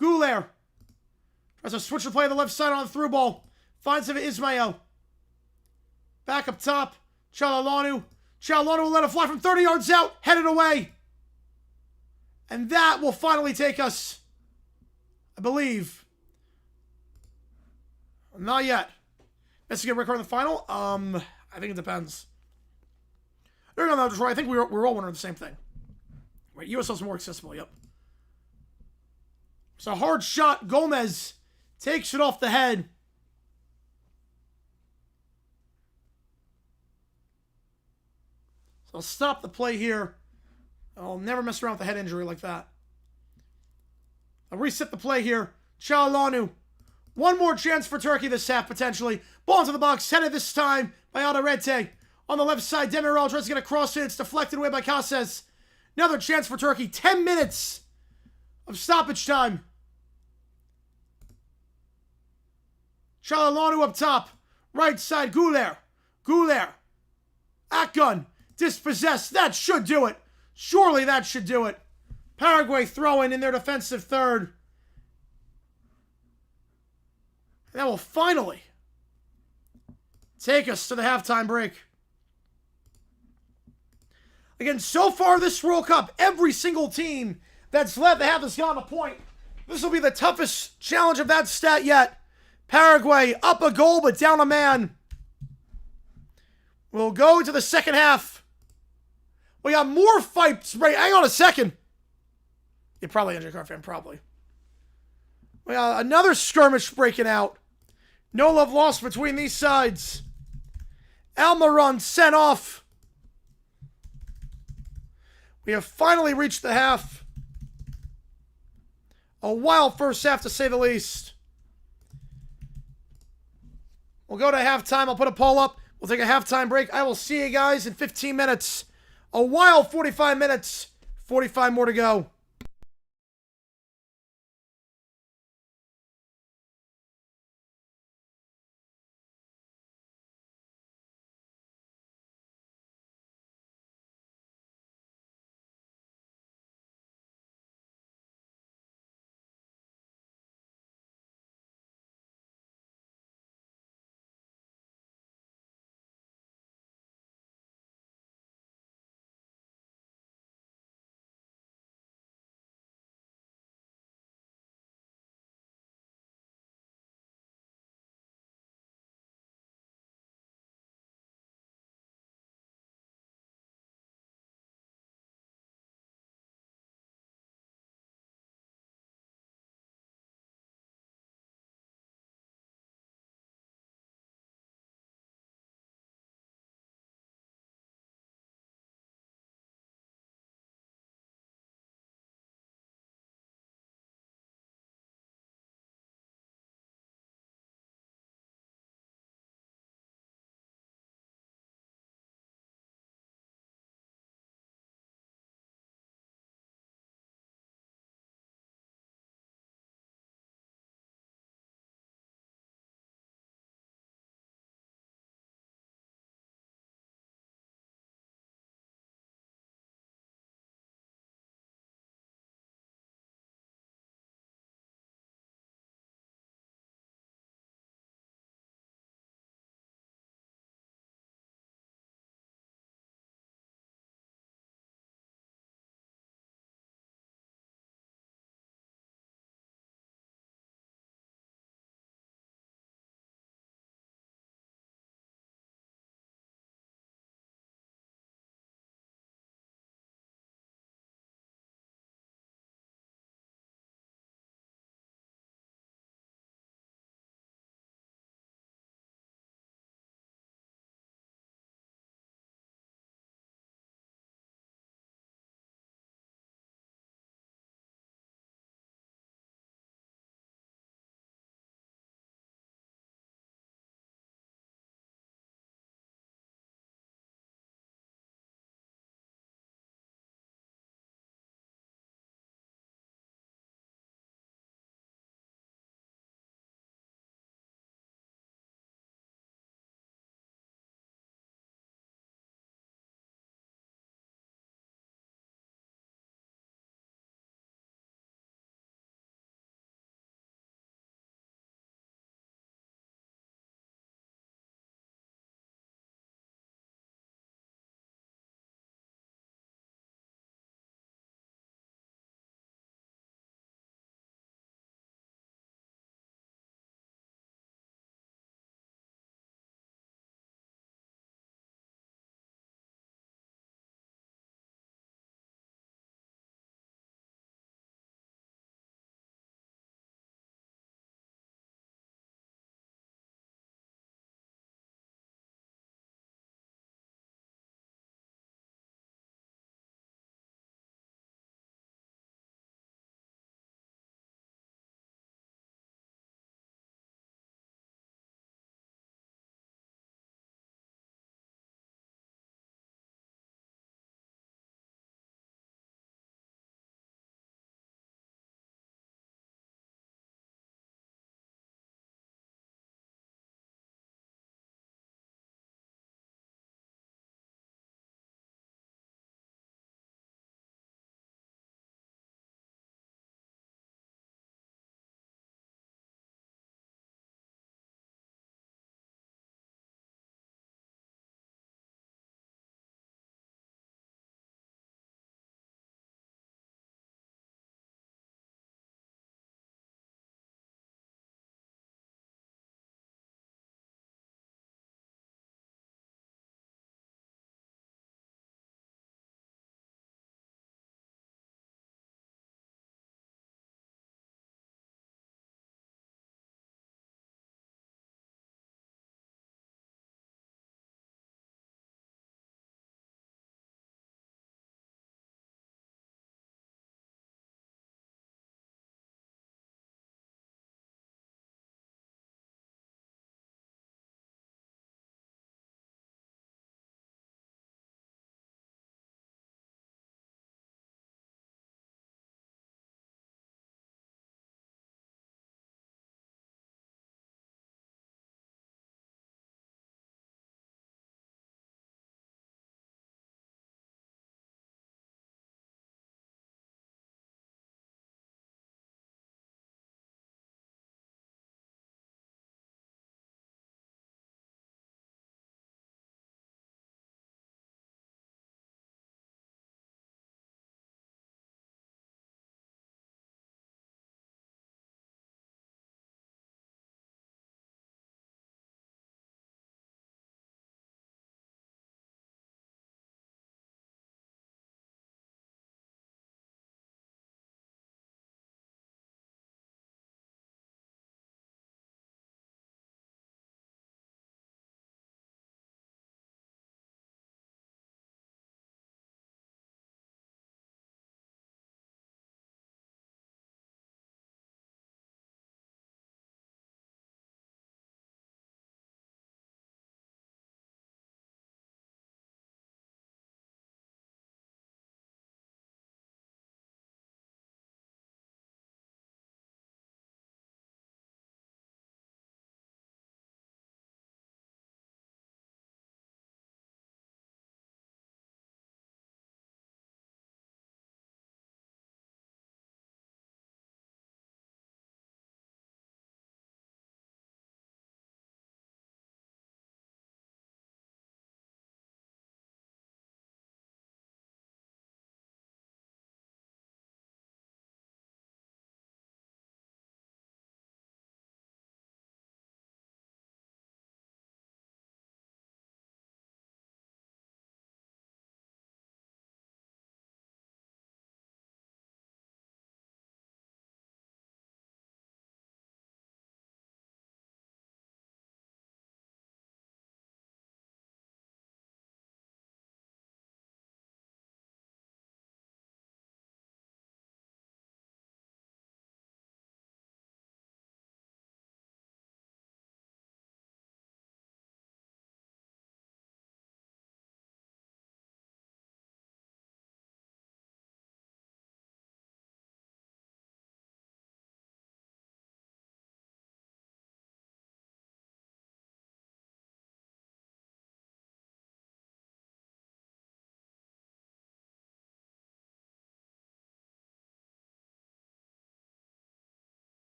Speaker 1: Gouler tries to switch the play to the left side on the through ball. Finds it to Ismail. Back up top. Çalhanoğlu. Çalhanoğlu will let it fly from 30 yards out. Headed away. And that will finally take us, I believe. Not yet. Let's get record in the final. I think it depends. No, that's right. I think we're all wondering the same thing. Right, USL's more accessible, yep. It's a hard shot. Gomez takes it off the head. So I'll stop the play here. I'll never mess around with a head injury like that. I'll reset the play here. Çalhanoğlu. One more chance for Turkey this half, potentially. Ball into the box, headed this time by Alderete. On the left side, Demirel tries to get a cross in. It's deflected away by Casas. Another chance for Turkey. 10 minutes of stoppage time. Çalhanoğlu up top. Right side, Gouler. Gouler. Akgun. Dispossessed. That should do it. Surely that should do it. Paraguay throwing in their defensive third. And that will finally take us to the halftime break. Again, so far this World Cup, every single team that's led the half has gotten a point. This will be the toughest challenge of that stat yet. Paraguay up a goal but down a man. We'll go to the second half. We got more fights. Right, hang on a second. You're probably a car fan, probably. We got another skirmish breaking out. No love lost between these sides. Almiron sent off. We have finally reached the half. A wild first half, to say the least. We'll go to halftime. I'll put a poll up. We'll take a halftime break. I will see you guys in 15 minutes. A wild 45 minutes. 45 more to go.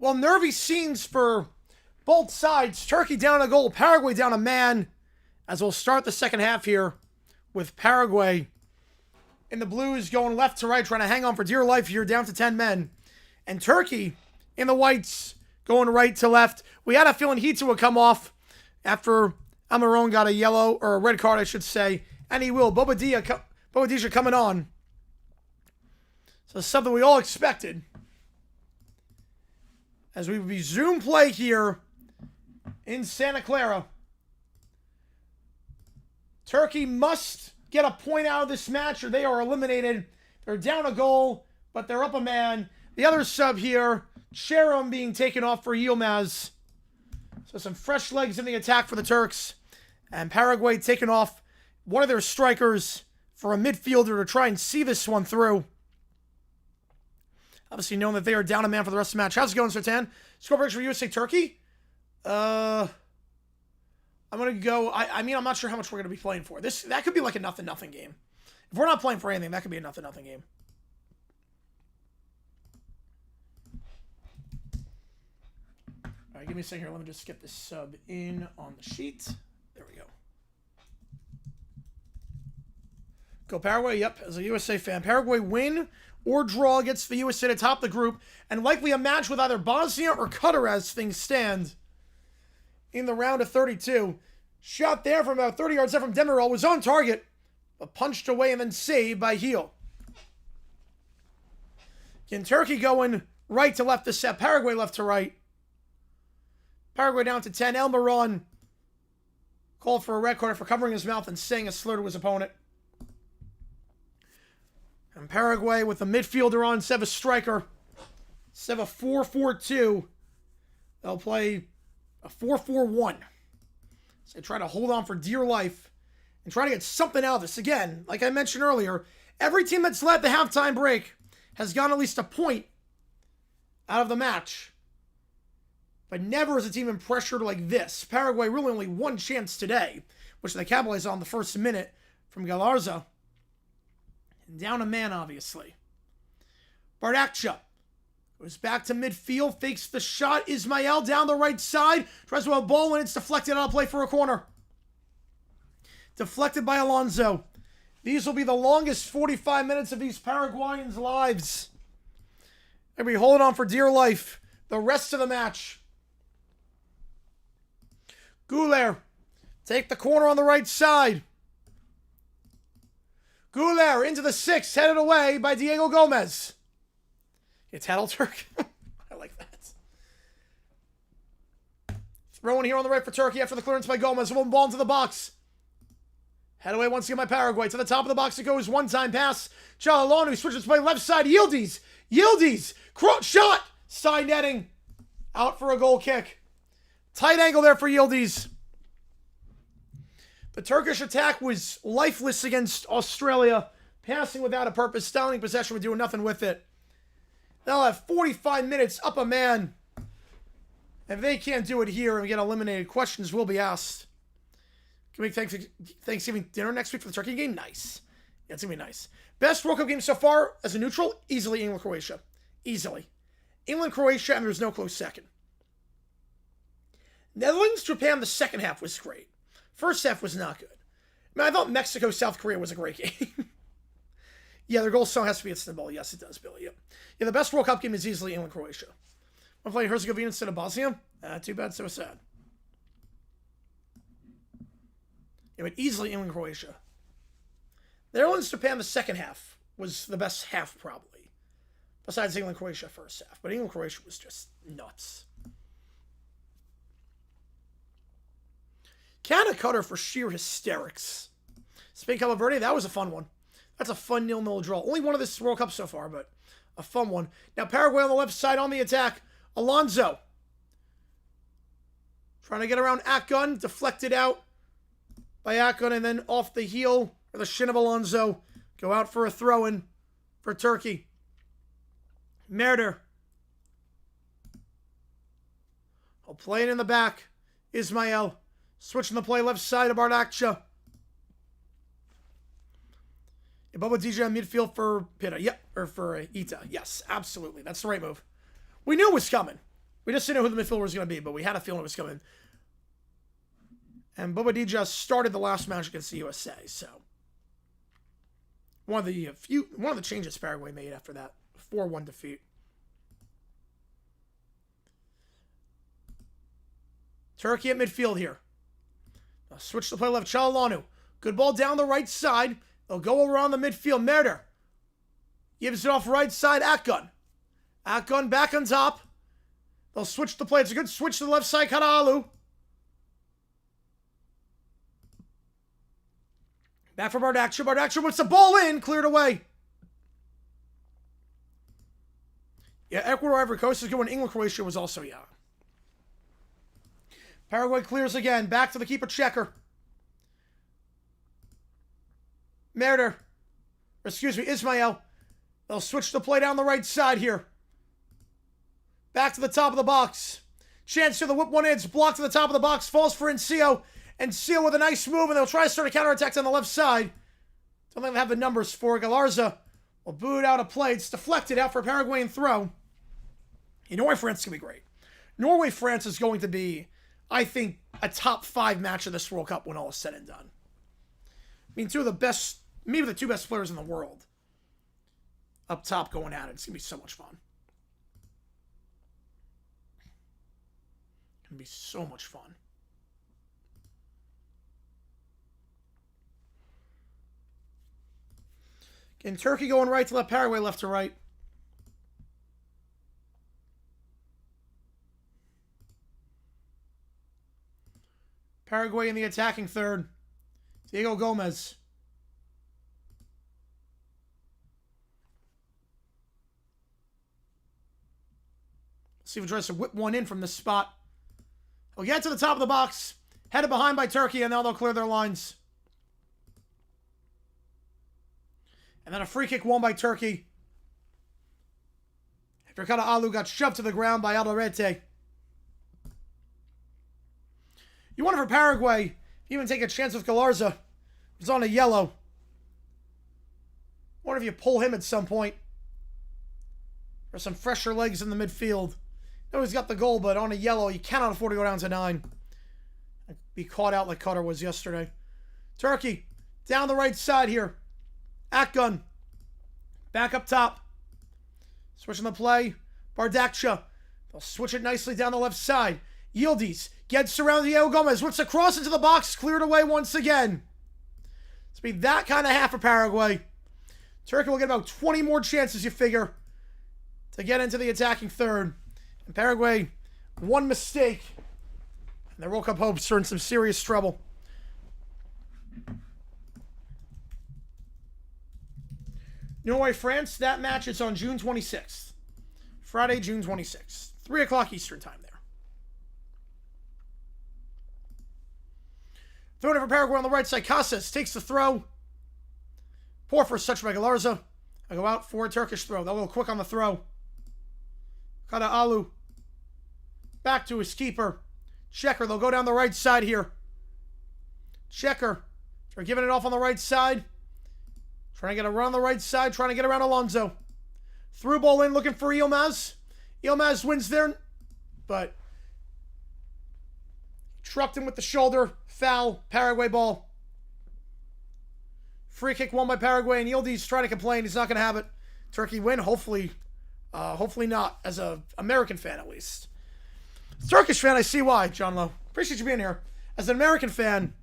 Speaker 1: Well, nervy scenes for both sides. Turkey down a goal, Paraguay down a man. As we'll start the second half here with Paraguay in the blues going left to right, trying to hang on for dear life here, down to 10 men. And Turkey in the whites going right to left. We had a feeling Heaton would come off after Almiron got a yellow, or a red card, I should say. And he will. Bobadilla coming on. So something we all expected. As we resume play here in Santa Clara. Turkey must get a point out of this match or they are eliminated. They're down a goal, but they're up a man. The other sub here, Cherim being taken off for Yilmaz. So some fresh legs in the attack for the Turks. And Paraguay taking off one of their strikers for a midfielder to try and see this one through. Obviously knowing that they are down a man for the rest of the match. How's it going, Sertan? Score prediction for USA Turkey? I'm going to go... I mean, I'm not sure how much we're going to be playing for. That could be like a 0-0 game. If we're not playing for anything, that could be a 0-0 game. All right, give me a second here. Let me just get this sub in on the sheet. There we go. Go Paraguay, yep, as a USA fan. Paraguay win or draw against the USA to top the group, and likely a match with either Bosnia or Qatar as things stand in the round of 32. Shot there from about 30 yards out from Demirel, was on target, but punched away and then saved by Heel. Again, Turkey going right to left to set, Paraguay left to right. Paraguay down to 10. Almiron called for a red card for covering his mouth and saying a slur to his opponent. And Paraguay with a midfielder on, instead of a striker. Instead of a 4-4-2, they'll play a 4-4-1. So they try to hold on for dear life and try to get something out of this. Again, like I mentioned earlier, every team that's led the halftime break has gotten at least a point out of the match. But never has a team been pressured like this. Paraguay really only one chance today, which they capitalized on the first minute from Galarza. And down a man, obviously. Bardakcha goes back to midfield, fakes the shot. Ismail down the right side. Tries to have a ball and it's deflected out of play for a corner. Deflected by Alonso. These will be the longest 45 minutes of these Paraguayans' lives. They'll be holding on for dear life the rest of the match. Guler, take the corner on the right side. Guler into the 6, headed away by Diego Gomez. It's Turk. I like that. Throwing here on the right for Turkey after the clearance by Gomez. One ball into the box. Head away once again by Paraguay. To the top of the box it goes. One-time pass. Chalalonu switches to play left side. Yildiz. Shot. Side netting. Out for a goal kick. Tight angle there for Yildiz. The Turkish attack was lifeless against Australia. Passing without a purpose. Styling possession with doing nothing with it. They'll have 45 minutes up a man. If they can't do it here and get eliminated, questions will be asked. Can we Thanksgiving dinner next week for the Turkey game? Nice. Yeah, it's going to be nice. Best World Cup game so far as a neutral? Easily England-Croatia. Easily. England-Croatia, and there's no close second. Netherlands-Japan, the second half was great. First half was not good. I mean, I thought Mexico-South Korea was a great game. Yeah, their goal song has to be Istanbul. Yes, it does, Billy. Yep. Yeah, the best World Cup game is easily England-Croatia. Want to play Herzegovina instead of Bosnia? Too bad, so sad. Yeah, but easily England-Croatia. Netherlands-Japan, the second half was the best half, probably. Besides England-Croatia first half. But England-Croatia was just nuts. Canada-Qatar for sheer hysterics. Spain Cabo Verde, that was a fun one. That's a fun 0-0 draw. Only one of this World Cup so far, but a fun one. Now Paraguay on the left side on the attack. Alonso. Trying to get around Akgun. Deflected out by Akgun and then off the heel or the shin of Alonso. Go out for a throw-in for Turkey. Merder. I'll play it in the back. Ismail. Switching the play left side of Bardakcha. Bobadilla in midfield for Pitta. Yep, or for Ita. Yes, absolutely. That's the right move. We knew it was coming. We just didn't know who the midfielder was going to be, but we had a feeling it was coming. And Bobadilla started the last match against the USA, so one of the changes Paraguay made after that 4-1 defeat. Turkey at midfield here. They'll switch to play left. Çalhanoğlu. Good ball down the right side. They'll go around the midfield. Merder gives it off right side. Akgun. Akgun back on top. They'll switch the play. It's a good switch to the left side. Karaağlu. Back for Bardakçı. Bardakçı puts the ball in. Cleared away. Yeah, Ecuador, Ivory Coast is good when England, Croatia was also, yeah. Paraguay clears again. Back to the keeper, Checker. Merder. Excuse me, Ismail. They'll switch the play down the right side here. Back to the top of the box. Chance to the whip one in. It's blocked to the top of the box. Falls for Enciso. Enciso with a nice move, and they'll try to start a counterattack on the left side. Don't think they have the numbers for it. Galarza will boot out a play. It's deflected out for a Paraguayan throw. Norway-France is going to be great. Norway-France is going to be, I think, a top 5 match of this World Cup when all is said and done. I mean, two of the best, maybe the 2 best players in the world up top going at it. It's going to be so much fun. It's going to be so much fun. Again, Turkey going right to left, Paraguay left to right. Paraguay in the attacking third. Diego Gomez. See if he tries to whip one in from this spot. He'll get to the top of the box. Headed behind by Turkey, and now they'll clear their lines. And then a free kick won by Turkey. After Karaağlu got shoved to the ground by Alderete. You wonder for Paraguay, even take a chance with Galarza. He's on a yellow. Wonder if you pull him at some point. For some fresher legs in the midfield. I know he's got the goal, but on a yellow, you cannot afford to go down to 9. Be caught out like Qatar was yesterday. Turkey, down the right side here. Akgun. Back up top. Switching the play. Bardakçı. They'll switch it nicely down the left side. Yildiz gets around Diego Gomez. Whips across into the box. Cleared away once again. It's be that kind of half for Paraguay. Turkey will get about 20 more chances, you figure, to get into the attacking third. And Paraguay, one mistake, and their World Cup hopes are in some serious trouble. Norway, France, that match is on June 26th. Friday, June 26th. 3 o'clock Eastern time there. Throwing it for Paraguay on the right side. Casas takes the throw. Poor first touch by Galarza. I go out for a Turkish throw. They'll go quick on the throw. Karaağlu. Back to his keeper. Checker. They'll go down the right side here. Checker. They're giving it off on the right side. Trying to get around the right side. Trying to get around Alonso. Through ball in. Looking for Yilmaz. Yilmaz wins there. But trucked him with the shoulder. Foul. Paraguay ball. Free kick won by Paraguay. And Yildiz trying to complain. He's not going to have it. Turkey win. Hopefully not. As an American fan, at least. As a Turkish fan, I see why, John Lowe. Appreciate you being here. As an American fan,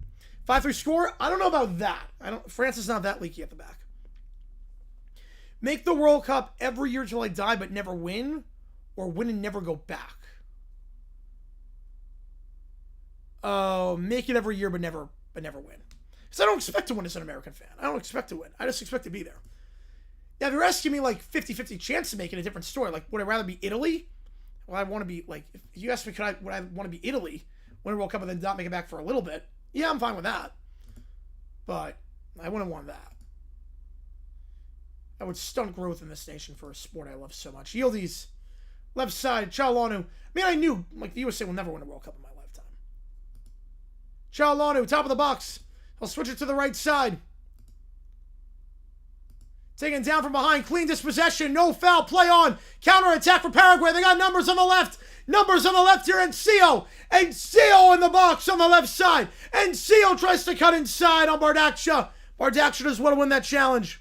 Speaker 1: 5-3 score. I don't know about that. France is not that leaky at the back. Make the World Cup every year till I die, but never win, or win and never go back. Make it every year, but never win. Because I don't expect to win as an American fan. I don't expect to win. I just expect to be there. Now, if you're asking me like 50-50 chance to make it, a different story. Like, would I rather be Italy? Well, I want to be like. If you ask me, would I want to be Italy, win a World Cup and then not make it back for a little bit? Yeah, I'm fine with that. But I wouldn't want that. That would stunt growth in this nation for a sport I love so much. Yildiz, left side, Çalhanoğlu. I mean, I knew like the USA will never win a World Cup in my lifetime. Çalhanoğlu, top of the box. I'll switch it to the right side. Taken down from behind, clean dispossession, no foul, play on. Counter attack for Paraguay. They got numbers on the left. Numbers on the left here, and Seal in the box on the left side. And Seal tries to cut inside on Bardaksha. Bardaksha does want to win that challenge.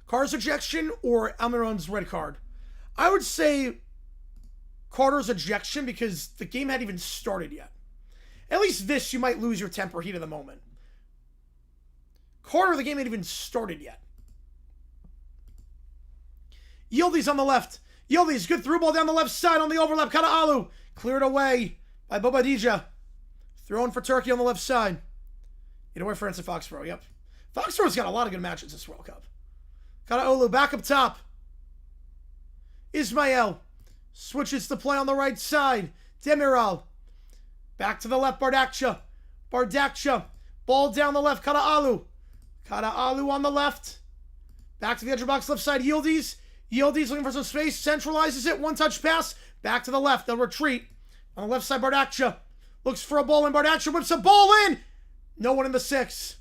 Speaker 1: Carter's ejection or Almiron's red card? I would say Carter's ejection because the game hadn't even started yet. At least this, you might lose your temper heat of the moment. Carter, the game hadn't even started yet. Yildiz on the left. Yildiz, good through ball down the left side on the overlap. Karaağlı cleared away by Bobadilla. Thrown for Turkey on the left side. Either way, France and Foxborough, yep. Foxborough's got a lot of good matches this World Cup. Karaağlı back up top. Ismail switches to play on the right side. Demiral. Back to the left, Bardaksha. Bardaksha. Ball down the left, Karaağlı. Karaağlı on the left. Back to the edge of the box, left side, Yildiz. Yildiz looking for some space, centralizes it, one-touch pass. Back to the left, they'll retreat. On the left side, Bardaksha. Looks for a ball in, Bardaksha whips a ball in! No one in the 6.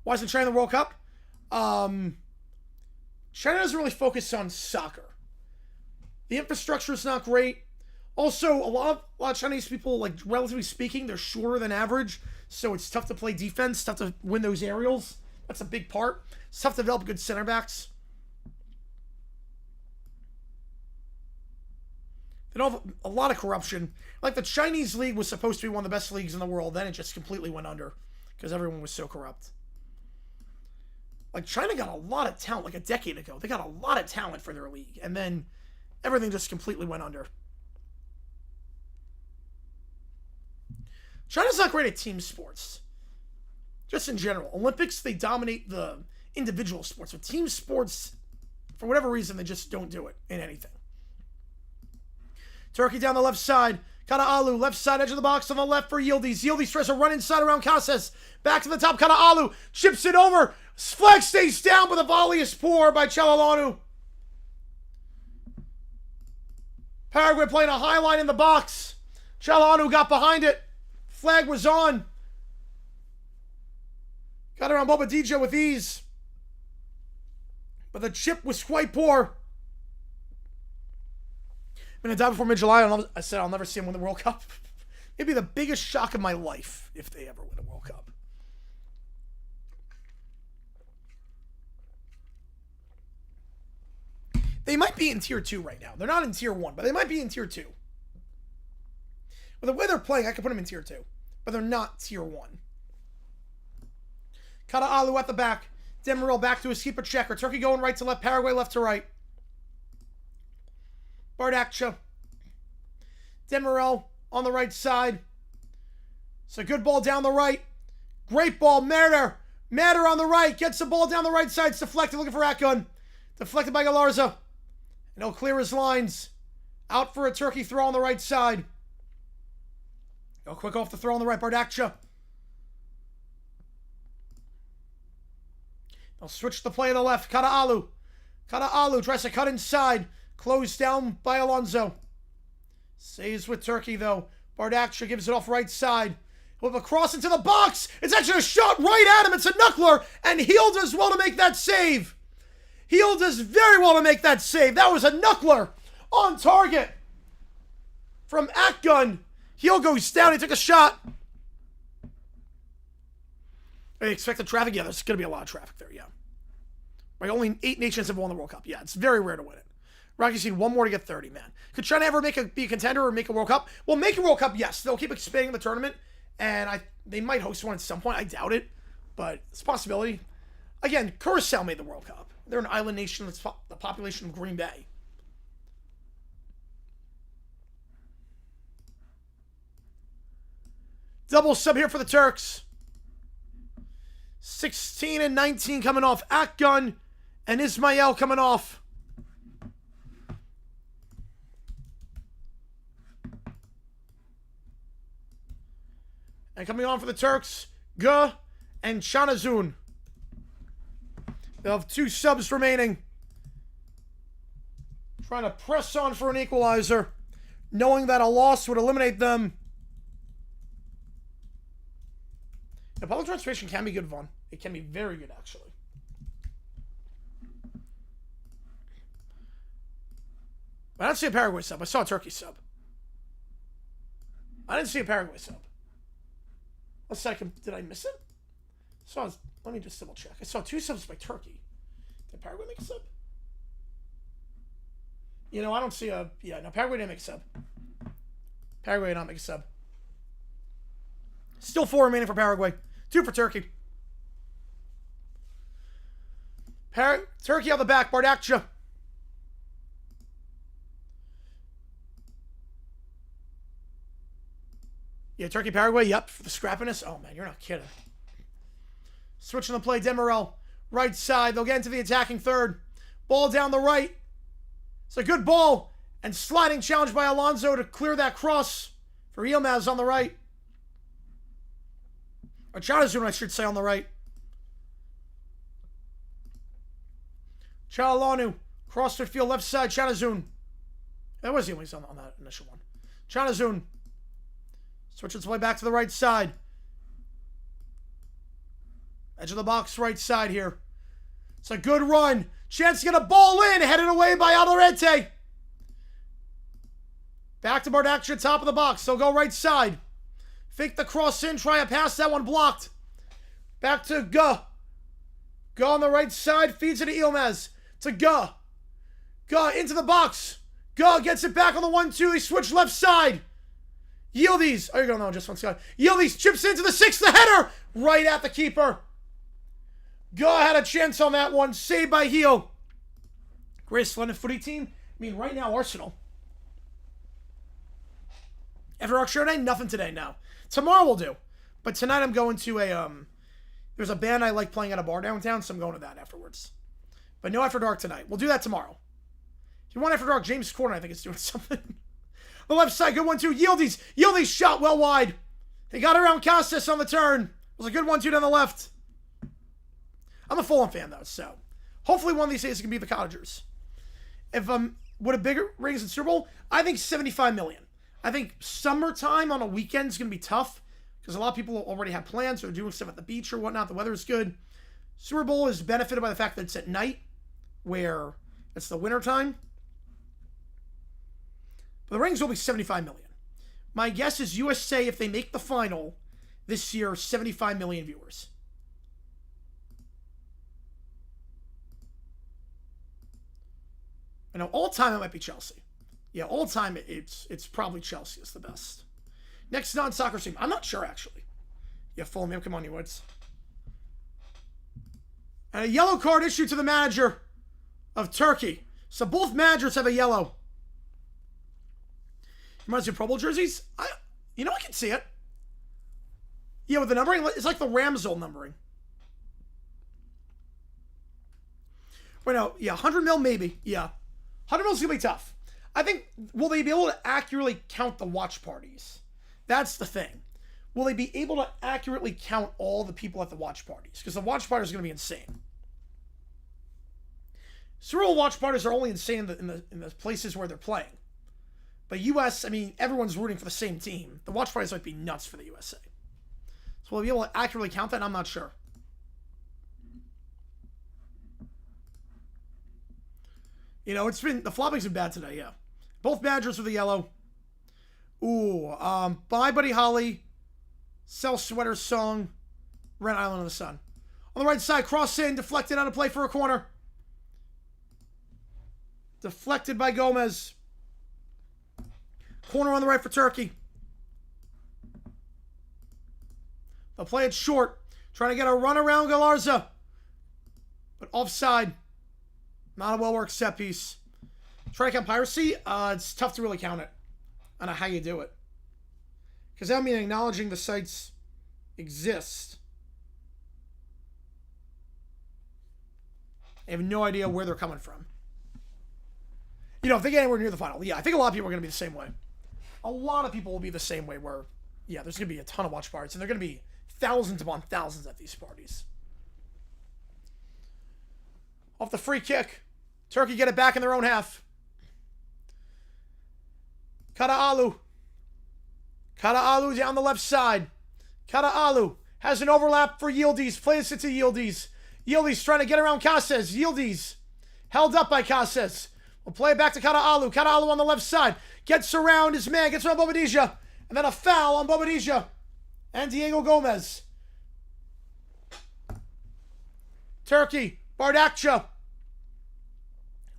Speaker 1: Why isn't China in the World Cup? China doesn't really focus on soccer. The infrastructure is not great. Also, a lot of Chinese people, like, relatively speaking, they're shorter than average, so it's tough to play defense, tough to win those aerials. That's a big part. It's tough to develop good center backs. They don't have a lot of corruption. Like, the Chinese league was supposed to be one of the best leagues in the world, then it just completely went under because everyone was so corrupt. Like, China got a lot of talent, like a decade ago. They got a lot of talent for their league, and then everything just completely went under. China's not great at team sports. Just in general. Olympics, they dominate the individual sports. But team sports, for whatever reason, they just don't do it in anything. Turkey down the left side. Karaağlı, left side edge of the box on the left for Yildiz. Yildiz tries to run inside around Casas. Back to the top, Karaağlı chips it over. Flag stays down, but the volley is poor by Çalhanoğlu. Paraguay playing a high line in the box. Çalhanoğlu got behind it. Flag was on. Got around Bobadilla with ease. But the chip was quite poor. I'm going to die before mid-July. I said I'll never see him win the World Cup. It'd be the biggest shock of my life if they ever win a World Cup. They might be in Tier 2 right now. They're not in Tier 1, but they might be in Tier 2. With the way they're playing, I could put them in Tier 2. But they're not Tier 1. Karaağlı at the back. Demiral back to his keeper checker. Turkey going right to left. Paraguay left to right. Bardaksha. Demiral on the right side. It's a good ball down the right. Great ball. Merder on the right. Gets the ball down the right side. It's deflected. Looking for Akgun. Deflected by Galarza. And he'll clear his lines. Out for a Turkey throw on the right side. Go quick off the throw on the right. Bardaksha. They'll switch the play to the left. Karaağlı. Karaağlı tries to cut inside. Closed down by Alonso. Saves with Turkey, though. Bardaksha gives it off right side. With a cross into the box. It's actually a shot right at him. It's a knuckler. And Heel does well to make that save. Heel does very well to make that save. That was a knuckler on target from Akgun. Heel goes down. He took a shot. I expect the traffic. Yeah, there's going to be a lot of traffic there, yeah. Right, only 8 nations have won the World Cup. Yeah, it's very rare to win it. Rocky's seen one more to get 30, man. Could China ever be a contender or make a World Cup? Well, make a World Cup, yes. They'll keep expanding the tournament, and they might host one at some point. I doubt it, but it's a possibility. Again, Curacao made the World Cup. They're an island nation that's the population of Green Bay. Double sub here for the Turks. 16 and 19 coming off. Akgun and Ismail coming off. And coming on for the Turks, G and Chanazun. They'll have 2 subs remaining. Trying to press on for an equalizer, knowing that a loss would eliminate them. The public transportation can be good fun. It can be very good, actually. I didn't see a Paraguay sub. I saw a Turkey sub. I didn't see a Paraguay sub. A second. Did I miss it? Let me just double check. I saw 2 subs by Turkey. Did Paraguay make a sub? You know, I don't see a... Yeah, no, Paraguay didn't make a sub. Paraguay did not make a sub. Still 4 remaining for Paraguay. 2 for Turkey. Turkey on the back. Bardakcia. Yeah, Turkey, Paraguay. Yep, for the scrappiness. Oh, man, you're not kidding. Switching the play. Demirel. Right side. They'll get into the attacking third. Ball down the right. It's a good ball. And sliding challenge by Alonso to clear that cross for Yilmaz on the right. Or Chanazun, I should say, on the right. Çalhanoğlu. Cross midfield, left side. Chanazun. That was Yilmaz on that initial one. Chanazun. Switches play back to the right side. Edge of the box, right side here. It's a good run. Chance to get a ball in. Headed away by Alderete. Back to Bardakcia, top of the box. They'll go right side. Fake the cross in. Try a pass. That one blocked. Back to Guh. Guh on the right side. Feeds it to Yilmaz. To Guh. Guh into the box. Guh gets it back on the 1-2. They switch left side. Yildiz. Oh, you're going on just one side. Yildiz chips into the 6th. The header. Right at the keeper. Guh had a chance on that one. Saved by Heel. Greatest London footy team. I mean, right now, Arsenal. After Dark show night, nothing today now. Tomorrow we'll do. But tonight I'm going to a, there's a band I like playing at a bar downtown, so I'm going to that afterwards. But no After Dark tonight. We'll do that tomorrow. If you want After Dark, James Corden, I think, is doing something. The left side, good 1-2. Yildiz. Yildiz shot well wide. They got around Costas on the turn. It was a good 1-2 down the left. I'm a Fulham fan, though, so hopefully one of these days it can be the Cottagers. If would a bigger ratings in Super Bowl? I think 75 million. I think summertime on a weekend is going to be tough because a lot of people already have plans or doing stuff at the beach or whatnot. The weather is good. Super Bowl is benefited by the fact that it's at night where it's the winter time. But the ratings will be 75 million. My guess is USA, if they make the final this year, 75 million viewers. I know all time it might be Chelsea. Yeah, all time it's probably Chelsea is the best. Next non-soccer team. I'm not sure, actually. Yeah, Fulham. Come on, you Woods. And a yellow card issued to the manager of Turkey. So both managers have a yellow. Reminds me of Pro Bowl jerseys. I can see it. Yeah, with the numbering, it's like the Ramsdale numbering. Wait, no. Yeah, 100 mil maybe. Yeah. 100 mil is going to be tough. I think, will they be able to accurately count the watch parties? That's the thing. Will they be able to accurately count all the people at the watch parties? Because the watch parties are going to be insane. Super Bowl watch parties are only insane in the places where they're playing. But US, I mean, everyone's rooting for the same team. The watch parties might be nuts for the USA. So will they be able to accurately count that? I'm not sure. You know, the flopping's been bad today, yeah. Both managers with the yellow. Ooh, Bye Buddy Holly, Sell Sweater Song, Red Island of the Sun. On the right side, cross in, deflected out of play for a corner. Deflected by Gomez. Corner on the right for Turkey. They'll play it short. Trying to get a run around Galarza. But offside. Not a well-worked set piece. Try to count piracy. It's tough to really count it. I don't know how you do it. Because that means acknowledging the sites exist. I have no idea where they're coming from. You know, if they get anywhere near the final, yeah, I think a lot of people are going to be the same way. A lot of people will be the same way where, yeah, there's going to be a ton of watch parties, and they're going to be thousands upon thousands at these parties. Off the free kick. Turkey get it back in their own half. Karaağlu. Karaağlu down the left side. Karaağlu Has an overlap for Yildiz. Plays it to Yildiz. Yildiz trying to get around Caces. Yildiz held up by Caces. We'll play it back to Karaalu. Karaalu on the left side. Gets around his man. Gets around Bobadilla. And then a foul on Bobadilla. And Diego Gomez. Turkey. Bardakcha.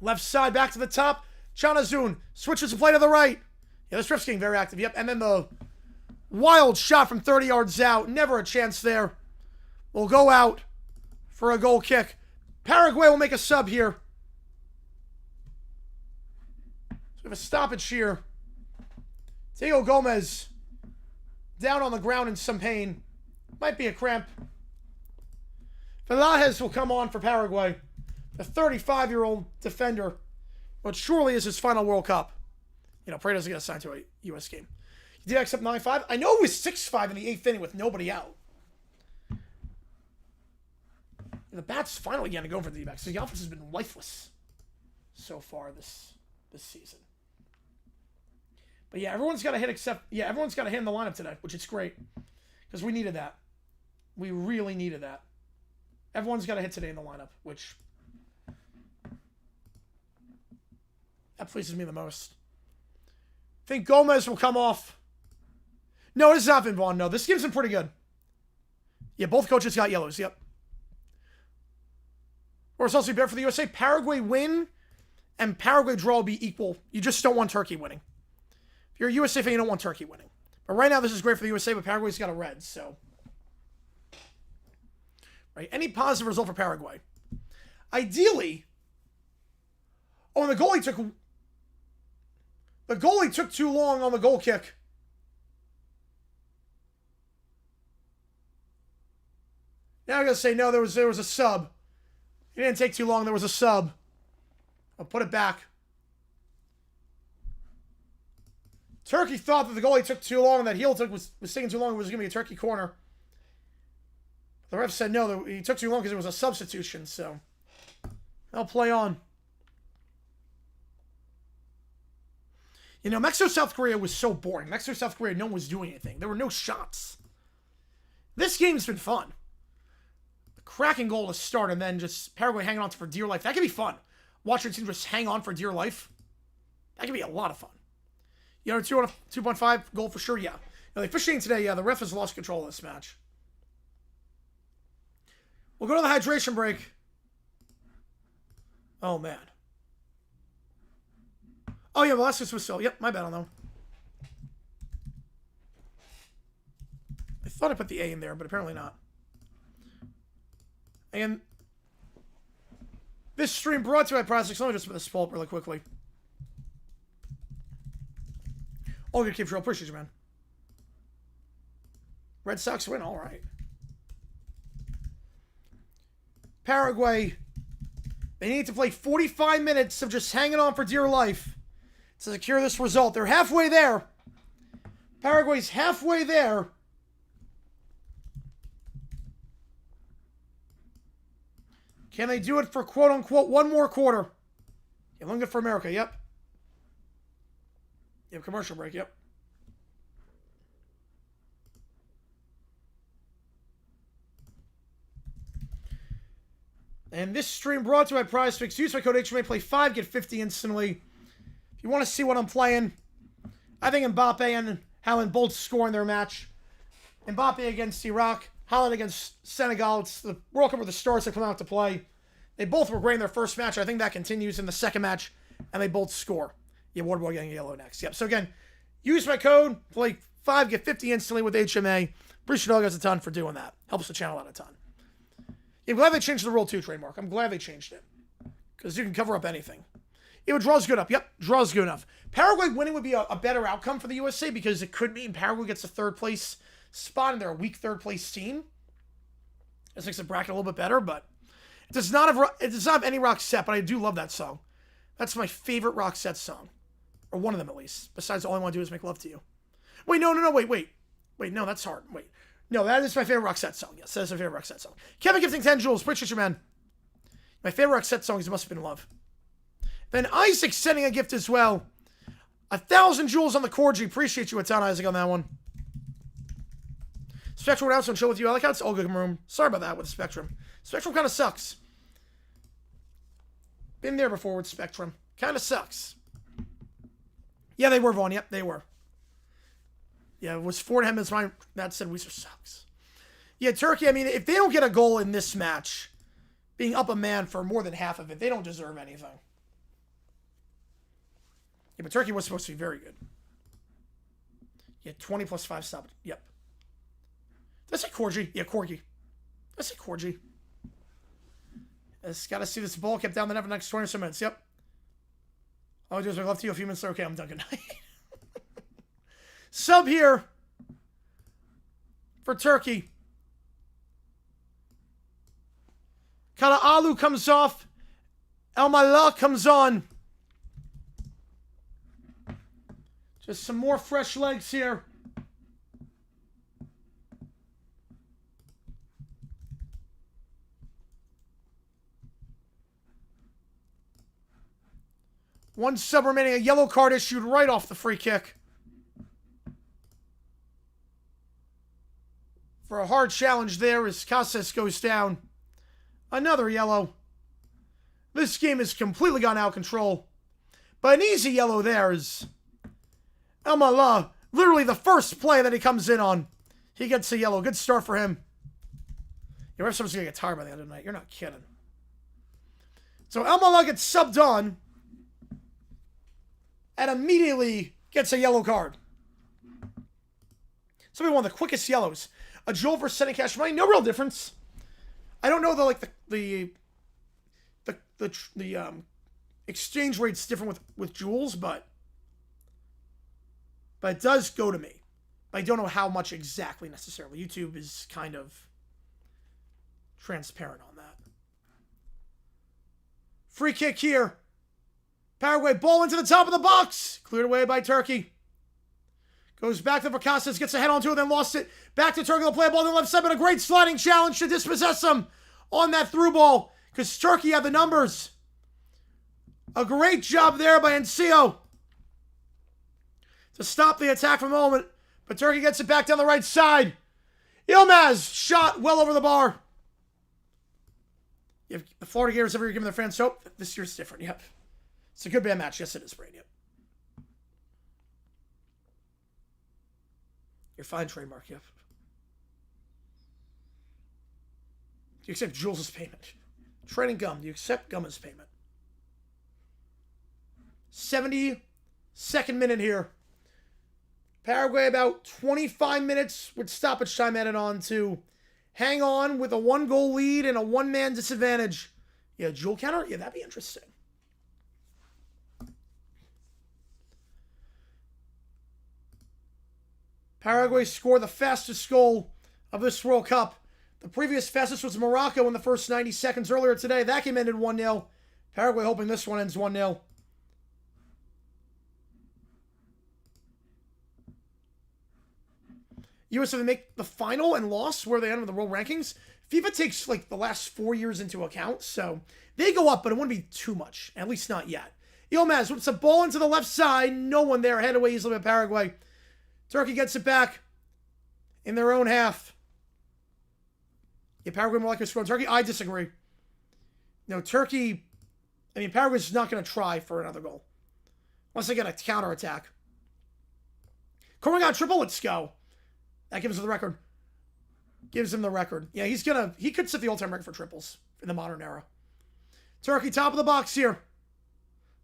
Speaker 1: Left side back to the top. Chanazun switches to play to the right. Yeah, this riff's getting very active. Yep, and then the wild shot from 30 yards out. Never a chance there. Will go out for a goal kick. Paraguay will make a sub here. So we have a stoppage here. Diego Gomez down on the ground in some pain. Might be a cramp. Velázquez will come on for Paraguay. The 35-year-old defender. But surely is his final World Cup. You know, Prey doesn't get assigned to a U.S. game. He did accept 9-5. I know it was 6-5 in the 8th inning with nobody out. And the Bats finally getting to go for the D-backs. So the offense has been lifeless so far this season. But yeah, everyone's got a hit except... Yeah, everyone's got a hit in the lineup today, which is great. Because we needed that. We really needed that. Everyone's got a hit today in the lineup, which... That pleases me the most. I think Gomez will come off. No, this is not Vin Vaughn. No, this game's been pretty good. Yeah, both coaches got yellows. Yep. Or it's also better for the USA. Paraguay win and Paraguay draw will be equal. You just don't want Turkey winning. If you're a USA fan, you don't want Turkey winning. But right now, this is great for the USA, but Paraguay's got a red, so. Right, any positive result for Paraguay. Ideally, oh, and the goalie took too long on the goal kick. Now I'm going to say, no, there was a sub. It didn't take too long. There was a sub. I'll put it back. Turkey thought that the goalie took too long and that heel was taking too long. It was going to be a Turkey corner. The ref said no, he took too long because it was a substitution, so they'll play on. You know, Mexico-South Korea was so boring. Mexico-South Korea, no one was doing anything. There were no shots. This game's been fun. A cracking goal to start, and then just Paraguay hanging on for dear life. That could be fun. Watch your team just hang on for dear life. That could be a lot of fun. You know, 2.5 goal for sure, yeah. Now, the officiating today, yeah, the ref has lost control of this match. We'll go to the hydration break. Oh, man. Oh, yeah, Velázquez was still. Yep, my bad on that one. I thought I put the A in there, but apparently not. And this stream brought to you by Prospects. Let me just put this pull up really quickly. All good, Cape Trail. Appreciate you, man. Red Sox win. All right. Paraguay. They need to play 45 minutes of just hanging on for dear life to secure this result. They're halfway there. Paraguay's halfway there. Can they do it for quote-unquote one more quarter? Yeah, looking good for America, yep. Yep, commercial break, yep. And this stream brought to you by Prize Picks. Use my code HMA, play 5, get 50 instantly. If you want to see what I'm playing, I think Mbappe and Haaland both score in their match. Mbappe against Iraq, Haaland against Senegal. It's the World Cup where the stars have come out to play. They both were great in their first match. I think that continues in the second match, and they both score. Yeah, Waterboy getting yellow next. Yep. So again, use my code, play 5, get 50 instantly with HMA. Appreciate all you guys a ton for doing that. Helps the channel out a ton. Yeah, I'm glad they changed the Rule 2 trademark. I'm glad they changed it. Because you can cover up anything. Yeah, but draw's good enough. Yep, draw's good enough. Paraguay winning would be a better outcome for the USA because it could mean Paraguay gets a third place spot and they're a weak third place team. This makes the bracket a little bit better, but it does not have any Roxette, but I do love that song. That's my favorite Roxette song. Or one of them at least. Besides, all I want to do is make love to you. Wait, no, wait. Wait, no, that's hard. Wait. No, that is my favorite Roxette song. Yes, that is my favorite Roxette song. Kevin gifting 10 jewels. Appreciate you, man. My favorite Roxette song is It Must Have Been Love. Then Isaac sending a gift as well. 1,000 jewels on the Corgi. Appreciate you a ton, Isaac, on that one. Spectrum went out, so I'm chill with you. I like how it's all good room. Sorry about that with Spectrum. Spectrum kind of sucks. Been there before with Spectrum. Kind of sucks. Yeah, they were, Vaughn. Yep, they were. Yeah, it was 4.5 minutes. That said, Weiser sucks. Yeah, Turkey, I mean, if they don't get a goal in this match, being up a man for more than half of it, they don't deserve anything. Yeah, but Turkey was supposed to be very good. Yeah, 20 plus 5 stopped. Yep. Did I say Corgi? Yeah, Corgi. Did I say Corgi? Just got to see this ball kept down the net for the next 20 or so minutes. Yep. All I do is make love to you a few minutes later. Okay, I'm done. Good night. Sub here for Turkey. Kalaalu comes off. Elmallah comes on. Just some more fresh legs here. One sub remaining. A yellow card issued right off the free kick. For a hard challenge there as Casas goes down. Another yellow. This game has completely gone out of control. But an easy yellow there is Elmallah. Literally the first play that he comes in on. He gets a yellow. Good start for him. Your ref's supposed to get tired by the end of the night. You're not kidding. So Elmallah gets subbed on. And immediately gets a yellow card. Somebody one of the quickest yellows. A Jewel versus sending cash money. No real difference. I don't know the exchange rate's different with jewels, but it does go to me. I don't know how much exactly necessarily. YouTube is kind of transparent on that. Free kick here. Paraguay ball into the top of the box. Cleared away by Turkey. Goes back to Vercasas, gets a head onto it, then lost it. Back to Turkey, they'll play a ball on the left side, but a great sliding challenge to dispossess him on that through ball, because Turkey had the numbers. A great job there by Encio to stop the attack for a moment, but Turkey gets it back down the right side. Yilmaz shot well over the bar. If the Florida Gators every year giving their fans hope, this year's different, yep. It's a good band match. Yes, it is, Brady. Yep. You're fine, trademark. Yep. Do you accept Jules' payment? Trading gum. Do you accept gum as payment? 72nd minute here. Paraguay about 25 minutes with stoppage time added on to hang on with a 1-goal lead and a 1-man disadvantage. Yeah, Jewel counter? Yeah, that'd be interesting. Paraguay scored the fastest goal of this World Cup. The previous fastest was Morocco in the first 90 seconds earlier today. That game ended 1-0. Paraguay hoping this one ends 1-0. US, if they make the final and lost where they end with the world rankings, FIFA takes like the last 4 years into account, so they go up, but it wouldn't be too much, at least not yet. Yilmaz whips a ball into the left side. No one there. Head away easily by Paraguay. Turkey gets it back in their own half. Yeah, Paraguay more likely to score. Turkey, I disagree. No, Turkey, I mean, Paraguay's not going to try for another goal. Unless they get a counterattack. Corrigan triple, let's go. That gives him the record. Gives him the record. Yeah, he could set the all-time record for triples in the modern era. Turkey, top of the box here.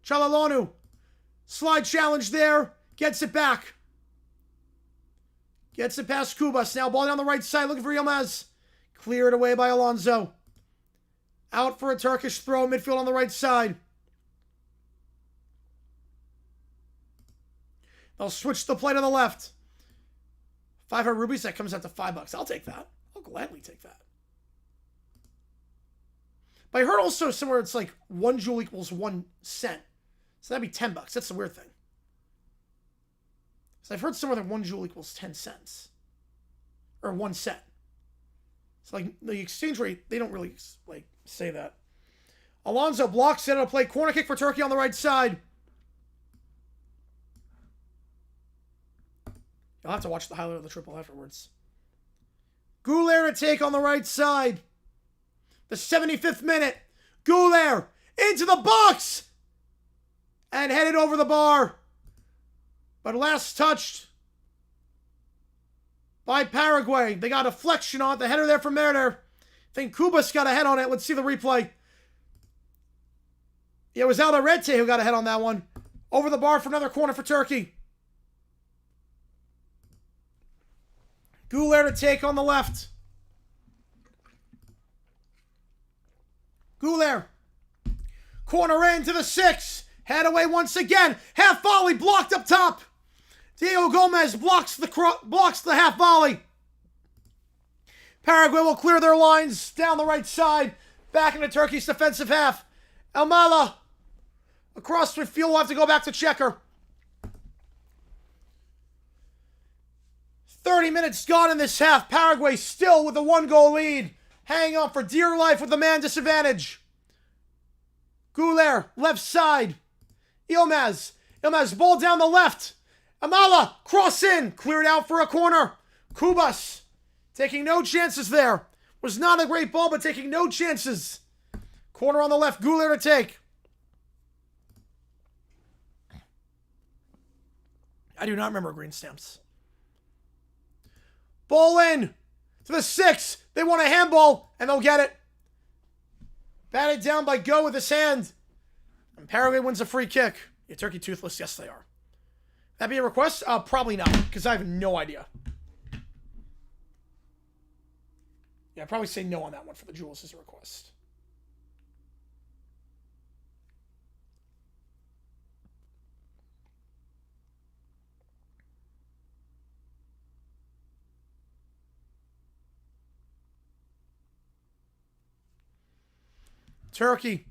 Speaker 1: Çalhanoğlu. Slide challenge there. Gets it back. Gets it past Kubas. Now ball down the right side. Looking for Yilmaz. Cleared away by Alonso. Out for a Turkish throw. Midfield on the right side. They'll switch the play to the left. 500 rupees. That comes out to $5. I'll take that. I'll gladly take that. But I heard also somewhere it's like 1 joule equals 1 cent. So that'd be $10. That's the weird thing. So I've heard somewhere that 1 joule equals 10 cents. Or 1 cent. So like the exchange rate, they don't really like say that. Alonso blocks it on a play. Corner kick for Turkey on the right side. You'll have to watch the highlight of the triple afterwards. Gouler to take on the right side. The 75th minute. Gouler into the box. And headed over the bar. But last touched by Paraguay. They got a deflection on it. The header there from Merder. I think Kubas got a head on it. Let's see the replay. Yeah, it was Alderete who got a head on that one. Over the bar for another corner for Turkey. Gouler to take on the left. Gouler. Corner in to the 6. Head away once again. Half volley blocked up top. Diego Gomez blocks the half volley. Paraguay will clear their lines down the right side. Back into Turkey's defensive half. Elmala. Across midfield will have to go back to checker. 30 minutes gone in this half. Paraguay still with a 1-goal lead. Hanging on for dear life with the man disadvantage. Gouler, left side. Ilmaz. Ilmaz, ball down the left. Amala, cross in. Cleared out for a corner. Kubas, taking no chances there. Was not a great ball, but taking no chances. Corner on the left. Gouler to take. I do not remember green stamps. Ball in to the 6. They want a handball, and they'll get it. Batted down by Go with his hand. And Paraguay wins a free kick. Yeah, Turkey toothless? Yes, they are. That be a request? Probably not, because I have no idea. Yeah, I'd probably say no on that one for the Jules as a request. Turkey,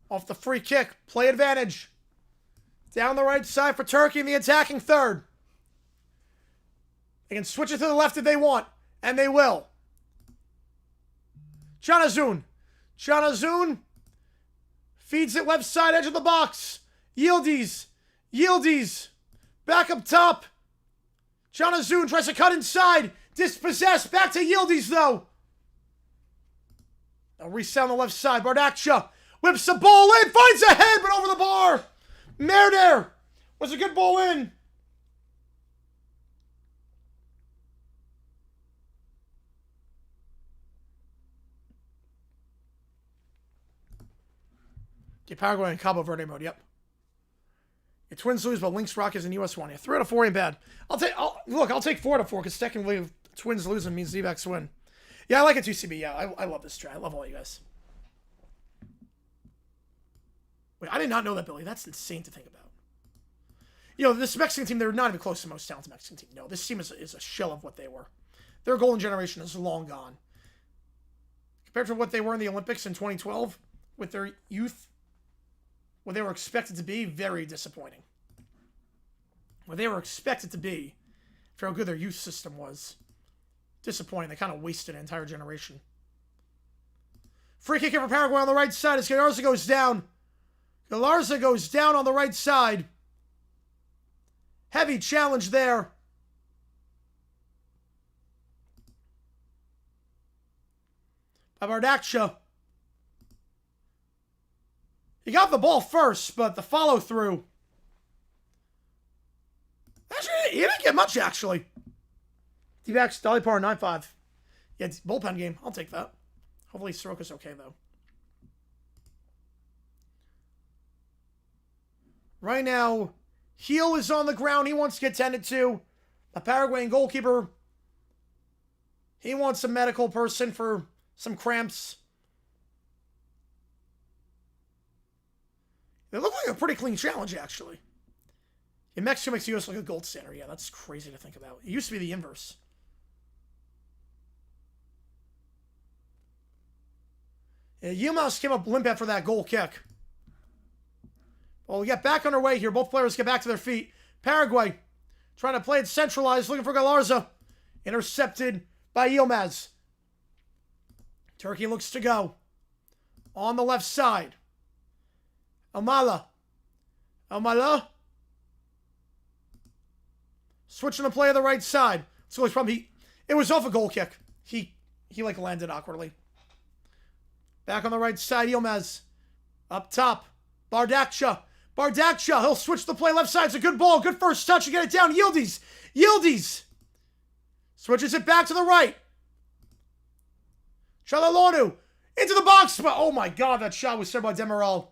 Speaker 1: off the free kick, play advantage. Down the right side for Turkey in the attacking third. They can switch it to the left if they want, and they will. Canazun. Canazun feeds it left side edge of the box. Yildiz. Yildiz. Back up top. Canazun tries to cut inside. Dispossessed. Back to Yildiz, though. A reset on the left side. Bardakcha whips the ball in. Finds a head, but over the bar. Merder was a good ball in. Okay, Paraguay and Cabo Verde mode, yep. Your Twins lose, but Lynx Rock is in US 1. Yeah, 3 out of 4 ain't bad. I'll take 4 out of 4, because technically if Twins losing means D-backs win. Yeah, I like it 2CB. Yeah, I love this strat. I love all you guys. Wait, I did not know that, Billy. That's insane to think about. You know, this Mexican team, they're not even close to the most talented Mexican team. No, this team is a shell of what they were. Their golden generation is long gone. Compared to what they were in the Olympics in 2012, with their youth, what they were expected to be, very disappointing. What they were expected to be, for how good their youth system was, disappointing. They kind of wasted an entire generation. Free kick here for Paraguay on the right side as Galarza goes down. Galarza goes down on the right side. Heavy challenge there. By Bardakcha. He got the ball first, but the follow-through. Actually, he didn't get much, actually. D-backs, Dolly Power 9-5. Yeah, bullpen game. I'll take that. Hopefully Soroka's okay, though. Right now, Heel is on the ground. He wants to get tended to. The Paraguayan goalkeeper, he wants a medical person for some cramps. It looked like a pretty clean challenge, actually. In Mexico makes the US look like a gold standard. Yeah, that's crazy to think about. It used to be the inverse. Yeah, Yilmaz came up limp after that goal kick. Well, we get back underway here. Both players get back to their feet. Paraguay trying to play it centralized, looking for Galarza. Intercepted by Yilmaz. Turkey looks to go. On the left side. Elmala. Elmala. Switching the play to the right side. So it's probably, it was off a goal kick. He like landed awkwardly. Back on the right side, Yilmaz. Up top, Bardakcha. He'll switch the play left side. It's a good ball. Good first touch to get it down. Yildiz. Switches it back to the right. Çalhanoğlu into the box. But oh my God, that shot was served by Demiral.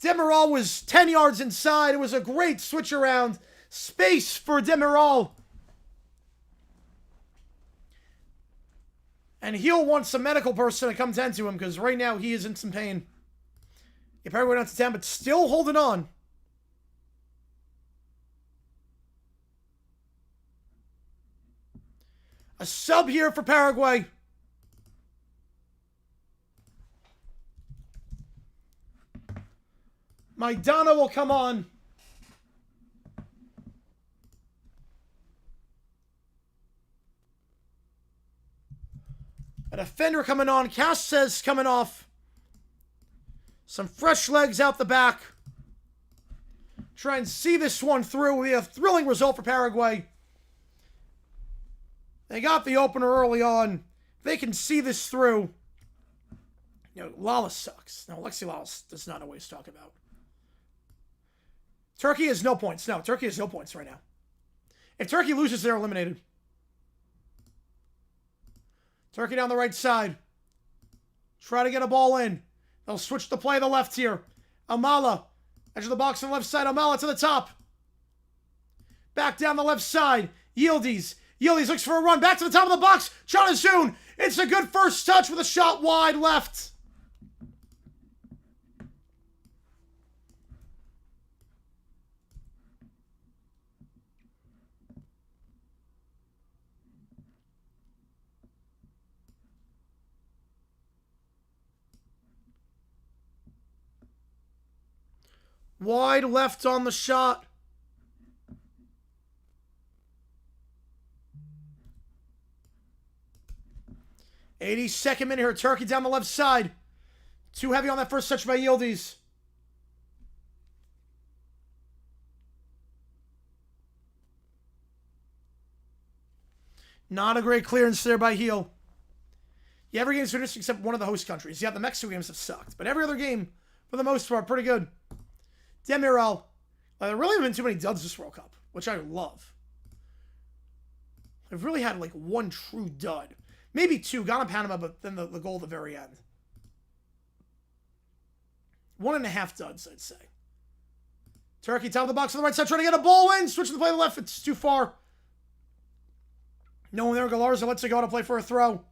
Speaker 1: Demiral was 10 yards inside. It was a great switch around. Space for Demiral. And he'll want some medical person to come tend to him because right now he is in some pain. He probably went out to 10, but still holding on. A sub here for Paraguay. Maidana will come on. A defender coming on. Cass coming off. Some fresh legs out the back. Try and see this one through. We have a thrilling result for Paraguay. They got the opener early on. They can see this through. You know, Lala sucks. No, Alexi Lala does not know what he's talking about. Turkey has no points. No, Turkey has no points right now. If Turkey loses, they're eliminated. Turkey down the right side. Try to get a ball in. They'll switch the play to the left here. Amala. Edge of the box on the left side. Amala to the top. Back down the left side. Yildiz looks for a run. Back to the top of the box. Chanazun. It's a good first touch with a shot wide left. Wide left on the shot. '82nd minute here. Turkey down the left side. Too heavy on that first touch by Yildiz. Not a great clearance there by Heel. Yeah, every game's finished except one of the host countries. Yeah, the Mexico games have sucked. But every other game, for the most part, pretty good. Demiral. There really haven't been too many duds this World Cup, which I love. I've really had like one true dud. Maybe two. Ghana, Panama, but then the goal at the very end. 1.5 duds, I'd say. Turkey, top of the box on the right side, trying to get a ball in. Switching the play to the left. It's too far. No one there. Galarza lets it go to play for a throw.